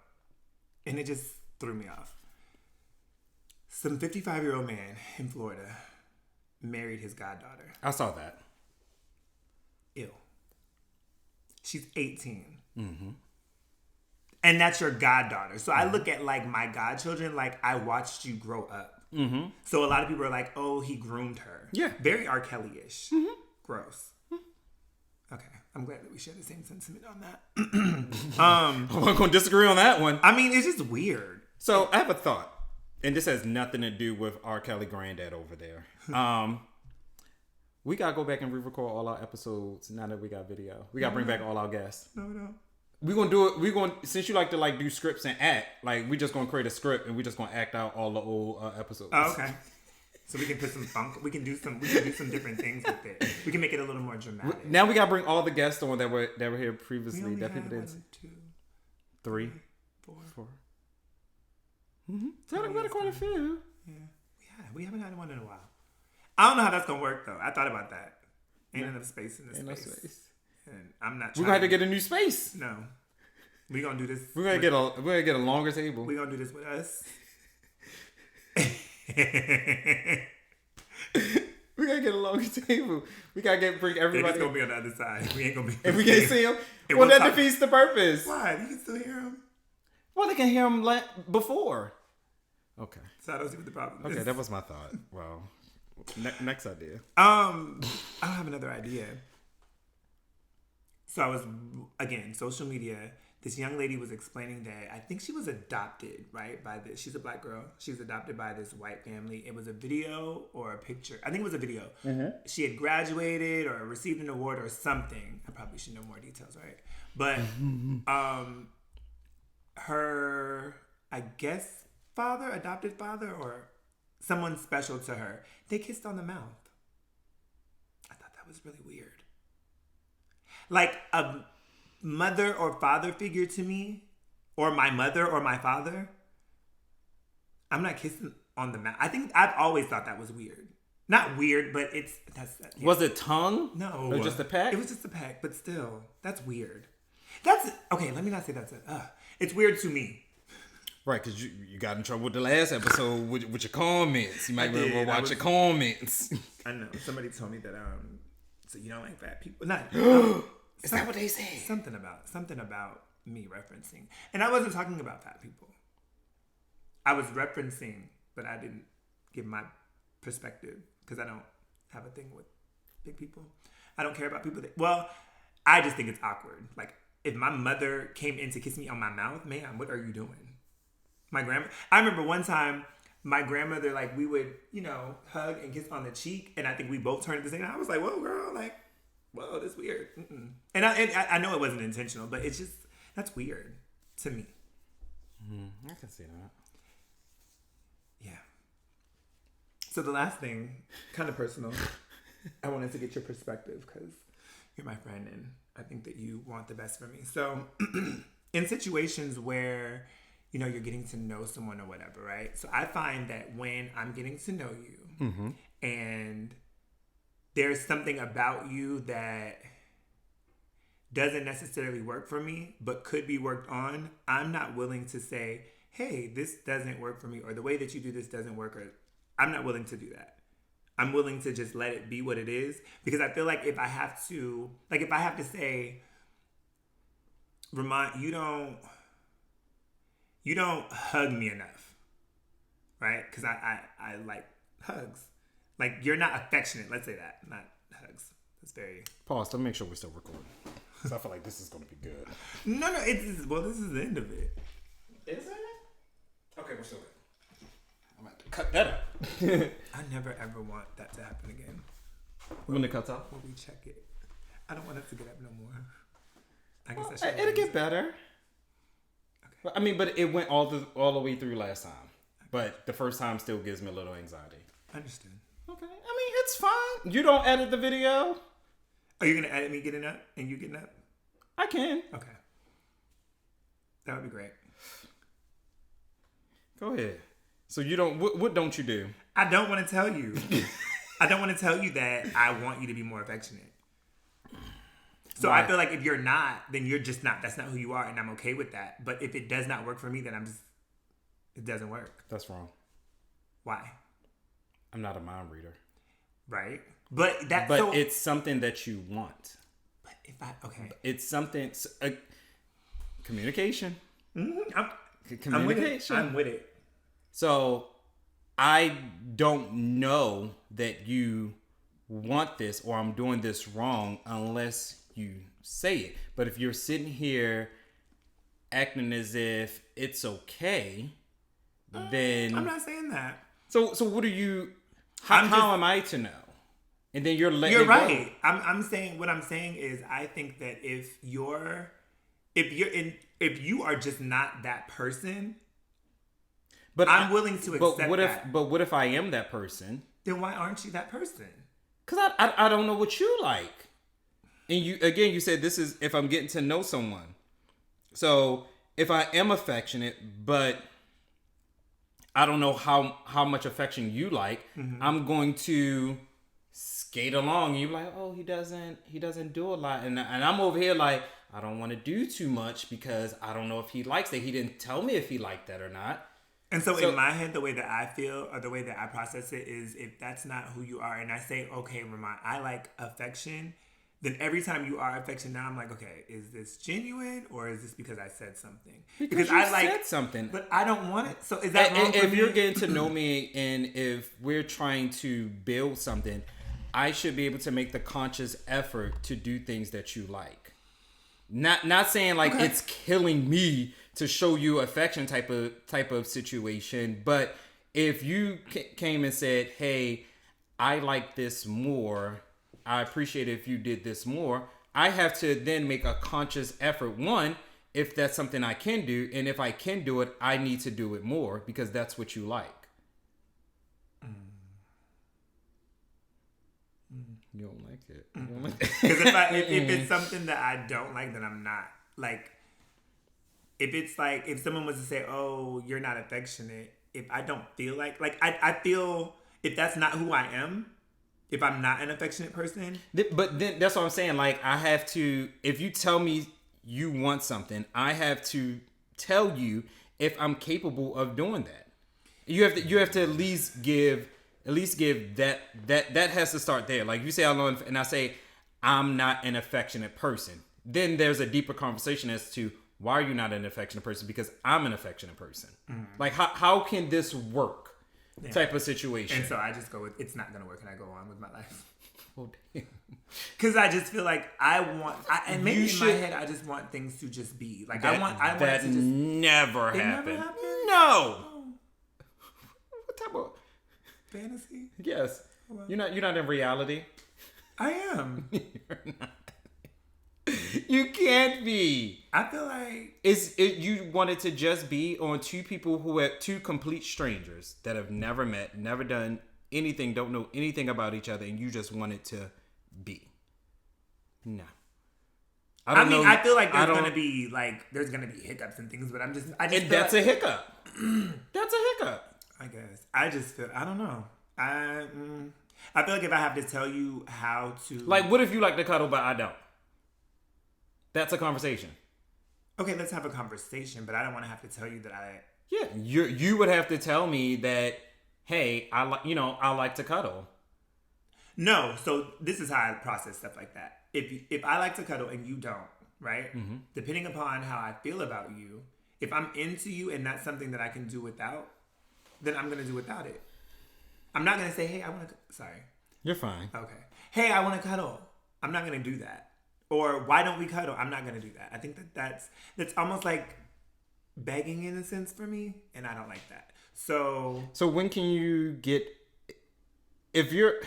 and it just threw me off. Some 55-year-old man in Florida married his goddaughter. I saw that. Ew. She's 18. Mm-hmm. And that's your goddaughter. So I look at like my godchildren, like I watched you grow up. Mm-hmm. So a lot of people are like, oh, he groomed her. Yeah. Very R. Kelly-ish. Mm-hmm. Gross. Mm-hmm. Okay. I'm glad that we share the same sentiment on that. I'm not going to disagree on that one. I mean, it's just weird. So I have a thought, and this has nothing to do with R. Kelly granddad over there. We gotta go back and re-record all our episodes now that we got video. We gotta bring back all our guests. No. We're gonna do it. We're gonna, since you like to like do scripts and act, like we just gonna create a script and we just gonna act out all the old episodes. Oh, okay. So we can put some funk. We can do some different things with it. We can make it a little more dramatic. Now we gotta bring all the guests on that were here We previously. only That had people didn't. 1, 2, 3, 4. 4. So we got quite a few. Yeah, we haven't had one in a while. I don't know how that's gonna work though. I thought about that. Ain't enough space in this Ain't no space. space. And I'm not. We're gonna have to get a new space. No, we gonna do this. We're gonna get a longer table. We gonna do this with us. We gotta get a longer table. We gotta bring They're everybody. just gonna be on the other side. We ain't gonna be. If we can't see them, And well, we'll that talk- defeats the purpose. Why? You can still hear them. Well, they can hear them before. Okay. So I don't see what the problem is. Okay, that was my thought. Well, next idea. I don't have another idea. So I was, again, social media. This young lady was explaining that I think she was adopted, right? She's a black girl. She was adopted by this white family. It was a video or a picture. I think it was a video. Mm-hmm. She had graduated or received an award or something. I probably should know more details, right? But her, I guess, adopted father, or someone special to her, they kissed on the mouth. I thought that was really weird. Like a mother or father figure to me, or my mother or my father, I'm not kissing on the mouth. I think I've always thought that was weird. Not weird, but that's. Yeah. Was it tongue? No. Or just a peck? It was just a peck, but still, that's weird. That's okay. Let me not say that's it. It's weird to me. Right, because you got in trouble with the last episode with your comments. You might want to watch your comments. I know. Somebody told me that. So you don't like fat people? Not. Is that what they say? Something about me referencing, and I wasn't talking about fat people. I was referencing, but I didn't give my perspective because I don't have a thing with big people. I don't care about people that, well, I just think it's awkward. Like, if my mother came in to kiss me on my mouth, man, what are you doing? I remember one time, my grandmother, like, we would, hug and kiss on the cheek, and I think we both turned at the same time. I was like, whoa, girl, like, whoa, that's weird. Mm-mm. And I know it wasn't intentional, but it's just, that's weird to me. I can see that. Yeah. So the last thing, kind of personal, I wanted to get your perspective because you're my friend and I think that you want the best for me. So in situations where, you're getting to know someone or whatever, right? So I find that when I'm getting to know you and there's something about you that doesn't necessarily work for me, but could be worked on, I'm not willing to say, hey, this doesn't work for me, or the way that you do this doesn't work, or I'm not willing to do that. I'm willing to just let it be what it is, because I feel like if I have to say, Ramont, you don't hug me enough, right? Because I like hugs. Like, you're not affectionate. Let's say that, not hugs. That's very... Pause to make sure we're still recording. Because I feel like this is going to be good. No, this is the end of it. Is it? Okay, we're still good. I'm going to cut that out. I never ever want that to happen again. When it cuts off? When we check it. I don't want us to get up no more. I guess It'll get better. Okay. I mean, but it went all the way through last time. But the first time still gives me a little anxiety. Understood. Okay. I mean, it's fine. You don't edit the video. Are you going to edit me getting up and you getting up? I can. Okay. That would be great. Go ahead. So you don't, what don't you do? I don't want to tell you. I don't want to tell you that I want you to be more affectionate. So Why? I feel like if you're not, then you're just not. That's not who you are, and I'm okay with that. But if it does not work for me, then it doesn't work. That's wrong. Why? I'm not a mind reader. Right? But it's something that you want. But if okay. It's something, communication. Mm-hmm. Communication. I'm with it. So I don't know that you want this or I'm doing this wrong unless you say it. But if you're sitting here acting as if it's okay, then I'm not saying that. So what are you? How am I to know? And then you're letting. You're it right. Go. I'm saying what I'm saying is I think that if you are just not that person, but I'm willing to accept that. But what if I am that person? Then why aren't you that person? Because I don't know what you like. And you said this is if I'm getting to know someone. So if I am affectionate, but I don't know how much affection you like, I'm going to skate along. And you're like, oh, he doesn't do a lot. And I'm over here like, I don't want to do too much because I don't know if he likes that. He didn't tell me if he liked that or not. And so in my head, the way that I feel or the way that I process it is if that's not who you are and I say, okay, Ramont, I like affection, then every time you are affectionate, now I'm like, okay, is this genuine or is this because I said something? Because I said something. But I don't want it. So is that wrong for if me? you're getting to know me and if we're trying to build something, I should be able to make the conscious effort to do things that you like. Not saying like it's killing me to show you affection type of situation, but if you came and said, "Hey, I like this more. I appreciate it if you did this more." I have to then make a conscious effort. One, if that's something I can do, and if I can do it, I need to do it more because that's what you like. You don't like it. Because if it's something that I don't like, then I'm not. Like, if it's like, if someone was to say, oh, you're not affectionate, if I don't feel like I feel, if that's not who I am, if I'm not an affectionate person. But then that's what I'm saying. Like, I have to, if you tell me you want something, I have to tell you if I'm capable of doing that. You have to at least give that has to start there. Like you say, and I say, I'm not an affectionate person. Then there's a deeper conversation as to why are you not an affectionate person? Because I'm an affectionate person. Like how can this work? type of situation. And so I just go with, it's not going to work, and I go on with my life. Oh, damn. Because I just feel like and maybe in my head, I just want things to just be. Like, I want it to just... never It happened. never happened? No. Oh. What type of... Fantasy? Yes. Well. You're not in reality. I am. You're not. You can't be. I feel like... You wanted to just be on two people who are two complete strangers that have never met, never done anything, don't know anything about each other, and you just wanted to be. No. I feel like there's going to be, like, there's going to be hiccups and things, but I just feel that's like, a hiccup. That's a hiccup. I guess. I just feel, I don't know. I feel like if I have to tell you how to... Like, what if you like to cuddle, but I don't? That's a conversation. Okay, let's have a conversation, but I don't want to have to tell you that I... Yeah, you would have to tell me that, hey, I like to cuddle. No, so this is how I process stuff like that. If I like to cuddle and you don't, right? Mm-hmm. Depending upon how I feel about you, if I'm into you and that's something that I can do without, then I'm going to do without it. I'm not going to say, hey, I want to... Sorry. You're fine. Okay. Hey, I want to cuddle. I'm not going to do that. Or why don't we cuddle? I'm not going to do that. I think that's almost like begging in a sense for me, and I don't like that. So when can you get... If you're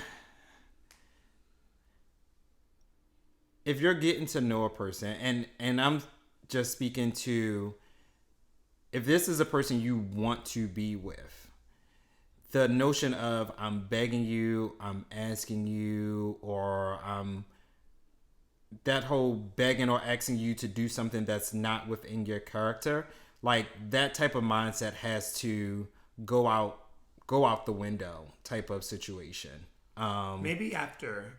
getting to know a person, and I'm just speaking to... If this is a person you want to be with, the notion of I'm begging you, I'm asking you, or that whole begging or asking you to do something that's not within your character, like that type of mindset has to go out the window type of situation. Maybe after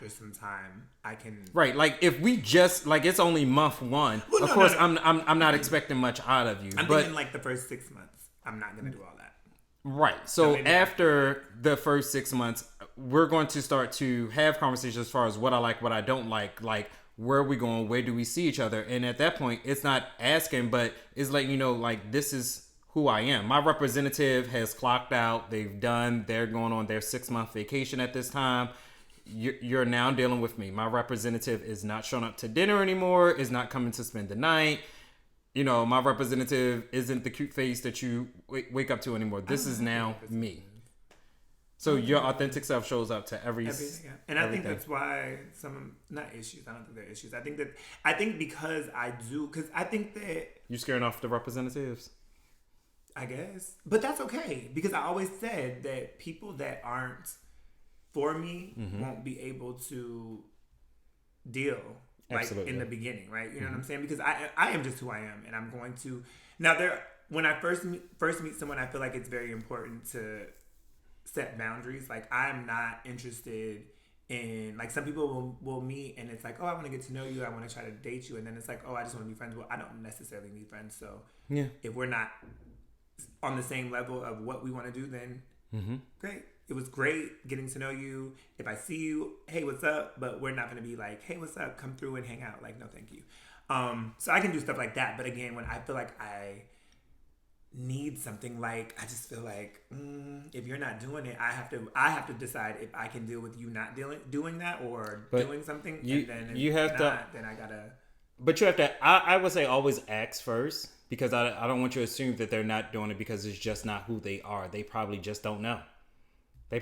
some time I can... Right, like if we just, like it's only month one, well, of course. I'm not expecting much out of you. I'm thinking like the first 6 months. I'm not going to do all that. Right. So after the first 6 months, we're going to start to have conversations as far as what I like, what I don't like where are we going, where do we see each other? And at that point, it's not asking, but it's letting you know, like, this is who I am. My representative has clocked out. They're going on their 6-month vacation at this time. You're now dealing with me. My representative is not showing up to dinner anymore, is not coming to spend the night. You know, my representative isn't the cute face that you wake up to anymore. This is now me. So your authentic self shows up to everything. Yeah. And I think that's why not issues. I don't think they're issues. I think because I think that... You scaring off the representatives? I guess. But that's okay. Because I always said that people that aren't for me won't be able to deal... Like Absolutely. In the beginning, right? You know what I'm saying? Because I am just who I am, and I'm going to now. When I first meet someone, I feel like it's very important to set boundaries. Like I'm not interested in like some people will meet and it's like, oh, I want to get to know you, I want to try to date you, and then it's like, oh, I just want to be friends. Well, I don't necessarily need friends, so yeah. If we're not on the same level of what we want to do, then great. It was great getting to know you. If I see you, hey, what's up? But we're not going to be like, hey, what's up? Come through and hang out. Like, no, thank you. So I can do stuff like that. But again, when I feel like I need something, like I just feel like if you're not doing it, I have to decide if I can deal with you not doing that or doing something. And then you have to. Then I gotta. But you have to. I would say always ask first, because I don't want you to assume that they're not doing it because it's just not who they are. They probably just don't know. So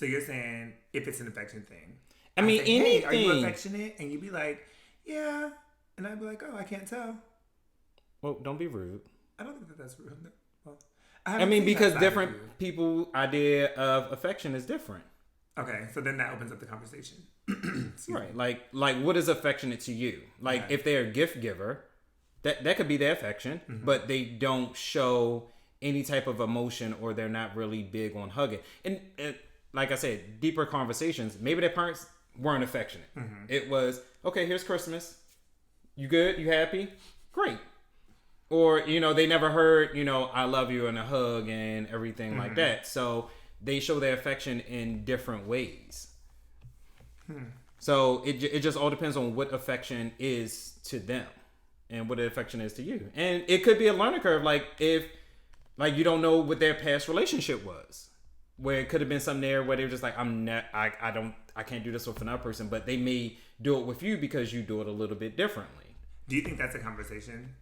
you're saying if it's an affection thing? I mean, say, anything. Hey, are you affectionate? And you'd be like, yeah. And I'd be like, oh, I can't tell. Well, don't be rude. I don't think that's rude. Well, I mean, because different people's idea of affection is different. Okay, so then that opens up the conversation. Right. Like what is affectionate to you? Like if they're a gift giver, that could be their affection, but they don't show any type of emotion, or they're not really big on hugging. And like I said, deeper conversations, maybe their parents weren't affectionate. It was, okay, here's Christmas. You good? You happy? Great. Or, they never heard, I love you and a hug and everything like that. So they show their affection in different ways. So it just all depends on what affection is to them and what affection is to you. And it could be a learning curve. Like if Like, you don't know what their past relationship was. Where it could have been something there where they were just like, I can't do this with another person, but they may do it with you because you do it a little bit differently. Do you think that's a conversation?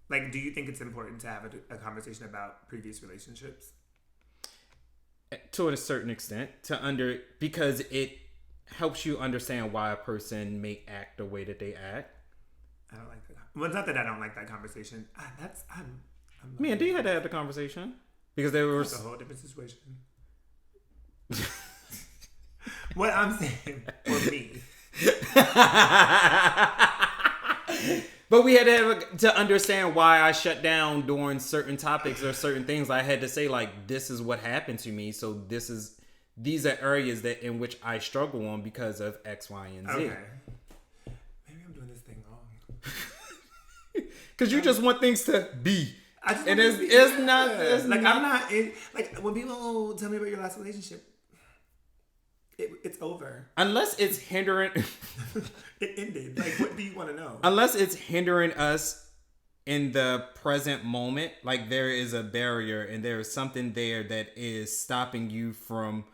Like, do you think it's important to have a conversation about previous relationships? To a certain extent, because it helps you understand why a person may act the way that they act. I don't like that. Well, it's not that I don't like that conversation. Me and D had to have the conversation because there was a whole different situation. What I'm saying for me. But we had to understand why I shut down during certain topics or certain things. I had to say, like, this is what happened to me. So these are areas in which I struggle on because of X, Y, and Z. Okay. Maybe I'm doing this thing wrong. Because you just want things to be. It's not like when people tell me about your last relationship, it's over. Unless it's hindering. It ended. Like, what do you want to know? Unless it's hindering us in the present moment, like there is a barrier and there is something there that is stopping you from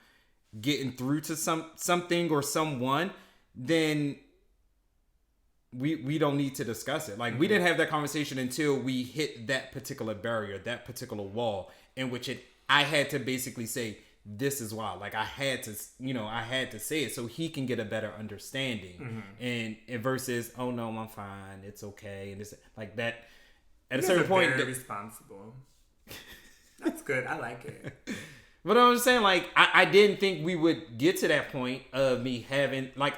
getting through to something or someone, then we don't need to discuss it. Like, we didn't have that conversation until we hit that particular barrier, that particular wall, in which I had to basically say, this is why. Like, I had to say it so he can get a better understanding. And versus, oh no, I'm fine, it's okay, and it's like that. At a certain point, very responsible. That's good. I like it. But I'm just saying, like, I didn't think we would get to that point of me having, like,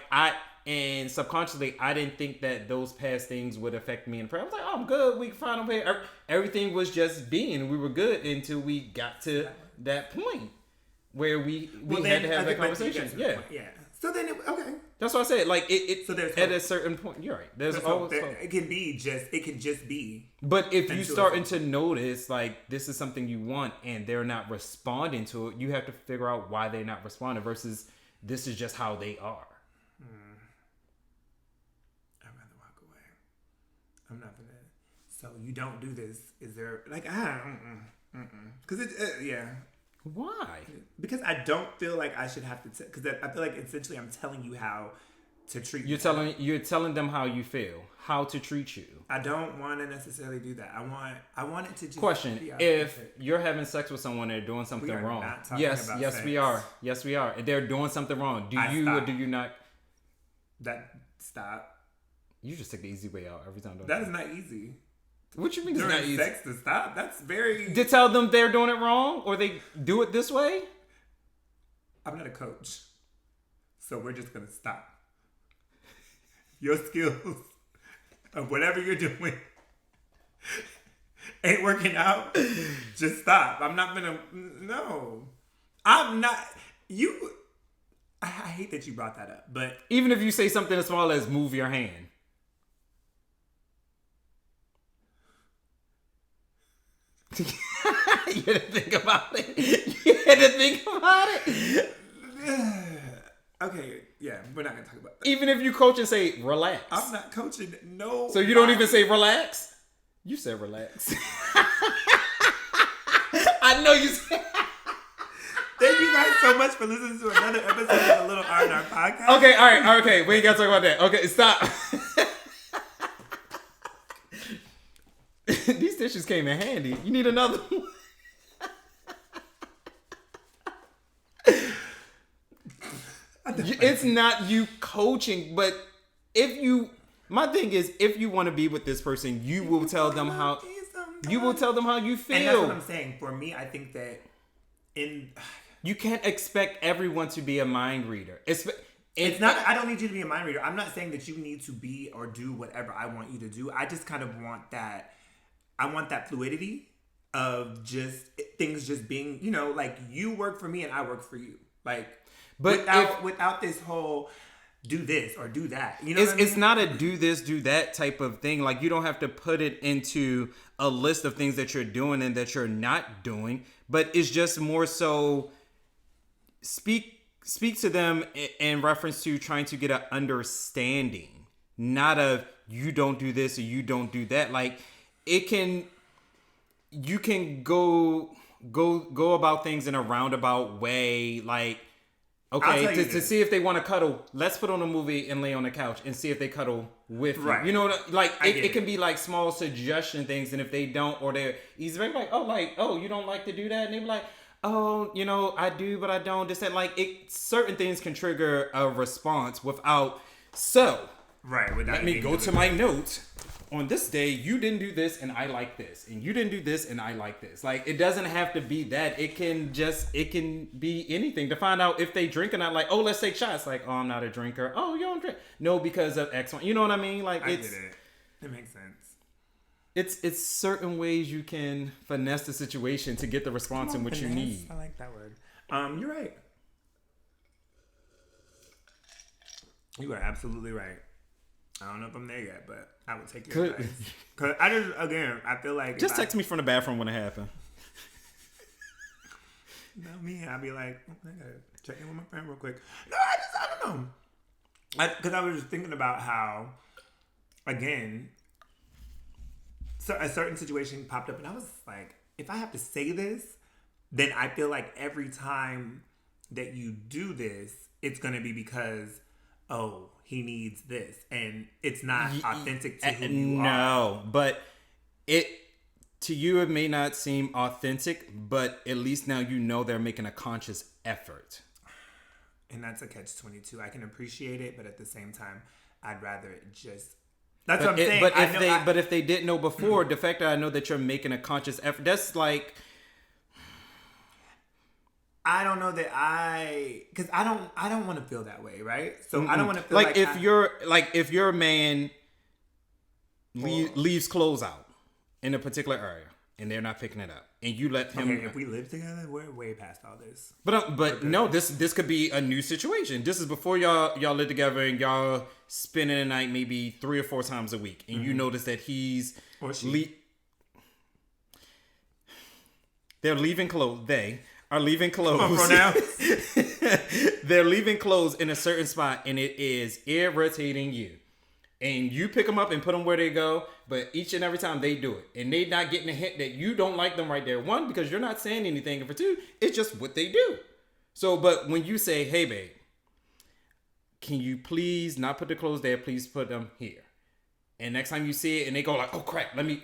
and subconsciously, I didn't think that those past things would affect me in prayer. I was like, oh, I'm good. We can find a way. Everything was just being. We were good until we got to that point where we had to have that conversation. Yeah. So then, okay. That's what I said. Like, so there's at a certain point, you're right. There's always hope. It can just be. But if you starting to notice, like, this is something you want and they're not responding to it, you have to figure out why they're not responding versus this is just how they are. I'd rather walk away. I'm not gonna. So you don't do this. Is there like because yeah. Why? Because I don't feel like I should have to. Because I feel like essentially I'm telling you how to treat. You're telling them how you feel, how to treat you. I don't want to necessarily do that. I want it to just. Question: if you're having sex with someone and they're doing something wrong, yes, sex. we are. Yes, we are. If they're doing something wrong, do you or do you not? Stop. You just take the easy way out every time. That is not easy. What you mean it's not easy? Sex to stop? That's very... To tell them they're doing it wrong or they do it this way? I'm not a coach. So we're just going to stop. Your skills of whatever you're doing ain't working out. Just stop. I'm not going to... No. I'm not... You... I hate that you brought that up, but... Even if you say something as small as move your hand. You had to think about it. Okay, yeah, we're not gonna talk about that. Even if you coach and say relax. I'm not coaching. No. So you don't even say relax? You said relax. I know you said. Thank you guys so much for listening to another episode of the Little R&R Podcast. Okay, all right, okay. We ain't gotta talk about that. Okay, stop. These dishes came in handy. You need another one. It's not you coaching, but my thing is, if you want to be with this person, you will tell them how you feel. And that's what I'm saying. For me, I think that you can't expect everyone to be a mind reader. It's not. I don't need you to be a mind reader. I'm not saying that you need to be or do whatever I want you to do. I just kind of want that. I want that fluidity of just things just being, like you work for me and I work for you. Like, but without this whole do this or do that. It's not a do this, do that type of thing. Like, you don't have to put it into a list of things that you're doing and that you're not doing. But it's just more so speak to them in reference to trying to get an understanding. Not a you don't do this or you don't do that. Like, you can go go about things in a roundabout way. Like, okay, to see if they want to cuddle, let's put on a movie and lay on the couch and see if they cuddle with you. You know, like it can be like small suggestion things, and if they don't, or they're easy, like, oh, you don't like to do that, and they be like, oh, you know, I do, but I don't. Just that, like, certain things can trigger a response without. So, let me go to my notes. On this day, you didn't do this, and I like this, and you didn't do this, and I like this. Like, it doesn't have to be that. It can be anything. To find out if they drink or not. Like, oh, let's take shots. Like, oh, I'm not a drinker. Oh, you don't drink? No, because of X, Y. You know what I mean? Like, I get it. It makes sense. It's certain ways you can finesse the situation to get the response in which you need. I like that word. You're right. You are absolutely right. I don't know if I'm there yet, but I would take your advice. Because I feel like... Just text me from the bathroom when it happened. No, me, I'd be like, I gotta check in with my friend real quick. No, I don't know. Because I was just thinking about how, again, so a certain situation popped up, and I was like, if I have to say this, then I feel like every time that you do this, it's going to be because, oh, he needs this, and it's not authentic to who you are. No, but to you it may not seem authentic, but at least now you know they're making a conscious effort. And that's a catch-22. I can appreciate it, but at the same time, I'd rather it just... That's what I'm saying. But if they didn't know before, the fact that I know that you're making a conscious effort, that's like... I don't know that because I don't want to feel that way, right? So I don't want to feel like if your man leaves clothes out in a particular area and they're not picking it up, and you let him. Okay, if we live together, we're way past all this. But no, this could be a new situation. This is before y'all live together and y'all spending the night maybe 3 or 4 times a week, and you notice that he's or she. They're leaving clothes. They are leaving clothes. They're leaving clothes in a certain spot, and it is irritating you. And you pick them up and put them where they go, but each and every time they do it, and they not getting a hint that you don't like them right there. 1, because you're not saying anything, and for 2, it's just what they do. So, but when you say, "Hey, babe, can you please not put the clothes there? Please put them here." And next time you see it, and they go like, "Oh crap, let me."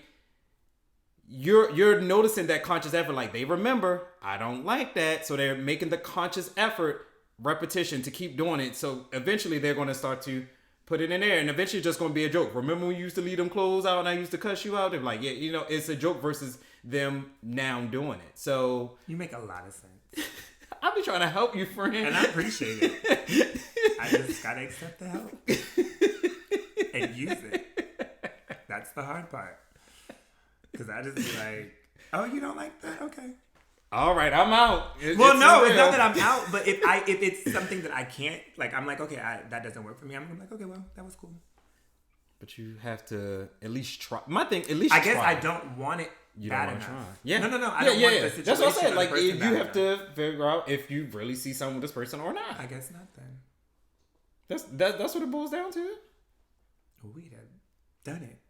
You're noticing that conscious effort, like they remember, I don't like that. So they're making the conscious effort, repetition to keep doing it. So eventually they're going to start to put it in there, and eventually it's just going to be a joke. Remember when you used to leave them clothes out and I used to cuss you out? They're like, yeah, you know, it's a joke versus them now doing it. So you make a lot of sense. I'll be trying to help you, friend. And I appreciate it. I just got to accept the help and use it. That's the hard part. Because I just be like, oh, you don't like that? Okay. All right, I'm out. It's not that I'm out, but if it's something that I can't, like, I'm like, okay, that doesn't work for me. I'm like, okay, well, that was cool. But you have to at least try. My thing, at least I guess try. I don't want it bad enough. Try. Yeah. No. I don't want the situation. That's what I said. Like, you have enough. to figure out if you really see something with this person or not. I guess not then. That's what it boils down to. We'd have done it.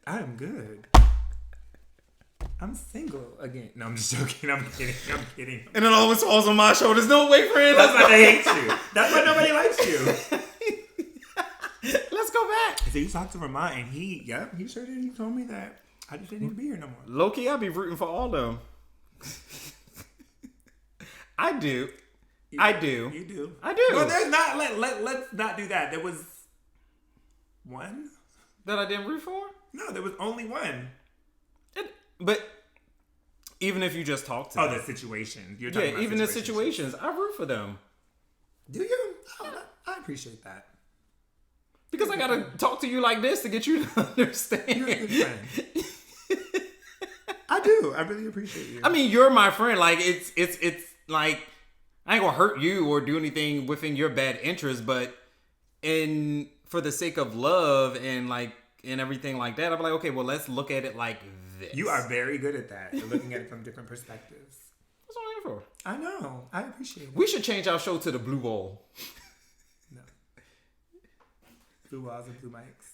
I am good. I'm single again. No, I'm just joking. I'm kidding. And it always falls on my shoulders. No way, friend. That's why they hate you. That's why nobody likes you. Let's go back. So you talked to Ramont, and he sure did. He told me that I just didn't need to be here no more. Low-key, I'll be rooting for all of them. I do. You do. I do. Well, there's not. Let's not do that. There was one that I didn't root for. No, there was only one. But even if you just talk to them. The situation. You're talking about even the situations, I root for them. Do you? Oh, I appreciate that. Because I gotta talk to you like this to get you to understand. You're a good friend. I do. I really appreciate you. I mean, you're my friend. Like, it's like, I ain't gonna hurt you or do anything within your bad interest, but for the sake of love and like, and everything like that, I'm like, okay, well, let's look at it like this. You are very good at that. You're looking at it from different perspectives. That's what I'm here for. I know. I appreciate it. We should change our show to the Blue Wall. No. Blue walls and blue mics.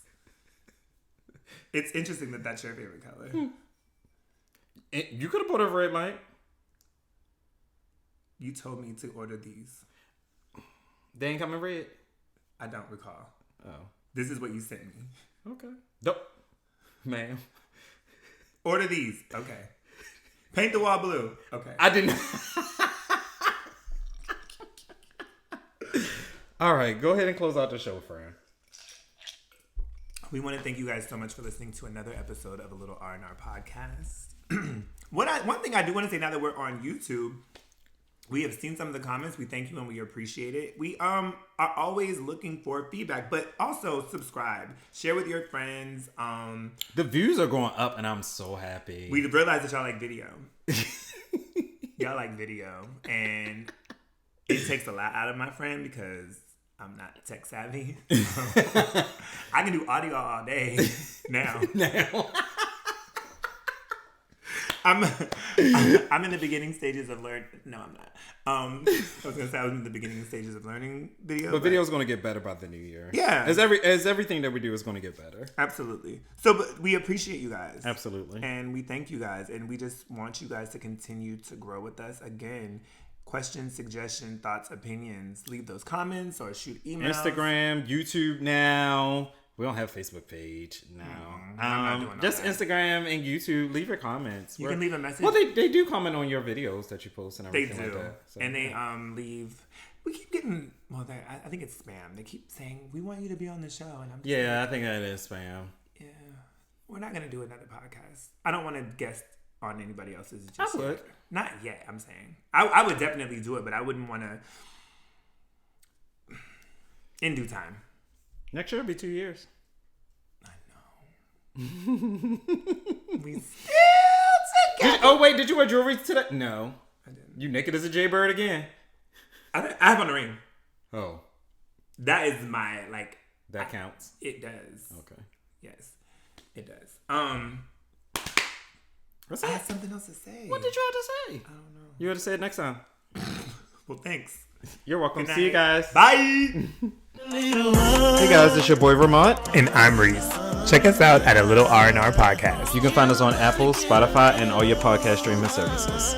It's interesting that that's your favorite color. You could have put a red light. You told me to order these. They ain't come in red. I don't recall. Oh. This is what you sent me. Okay. Nope. Ma'am. Order these. Okay. Paint the wall blue. Okay. I didn't. All right. Go ahead and close out the show, friend. We want to thank you guys so much for listening to another episode of A Little R&R Podcast. One thing I do want to say now that we're on YouTube, we have seen some of the comments. We thank you and we appreciate it. We are always looking for feedback, but also subscribe, share with your friends. The views are going up, and I'm so happy. We realized that y'all like video. Y'all like video, and it takes a lot out of my friend because I'm not tech savvy. I can do audio all day now. I'm in the beginning stages of learning. No, I'm not. I was gonna say I was in the beginning stages of learning video. But video is going to get better by the new year. Yeah, as everything that we do is going to get better. Absolutely. So, but we appreciate you guys. Absolutely. And we thank you guys, and we just want you guys to continue to grow with us. Again, questions, suggestions, thoughts, opinions. Leave those comments or shoot emails. Instagram, YouTube now. We don't have a Facebook page now. I'm not doing just that. Instagram and YouTube. Leave your comments. You can leave a message. Well, they do comment on your videos that you post and everything They do. like that. So, and they leave. We keep getting. Well, I think it's spam. They keep saying we want you to be on the show, and I'm. Just I think that is spam. Yeah, we're not gonna do another podcast. I don't want to guest on anybody else's. I would. Not yet. I'm saying I would definitely do it, but I wouldn't want to. In due time. Next year will be 2 years. I know. We still together. Oh wait, did you wear jewelry today? No, I didn't. You naked as a jaybird again. I have on a ring. Oh, that is my that counts. It does. Okay. Yes, it does. What's I that? had something else to say. What did you have to say? I don't know. You had to say it next time. Well, thanks. You're welcome. Good See you night. guys. Bye. Hey guys, it's your boy Ramont. And I'm Reese. Check us out at A Little R&R Podcast. You can find us on Apple, Spotify, and all your podcast streaming services.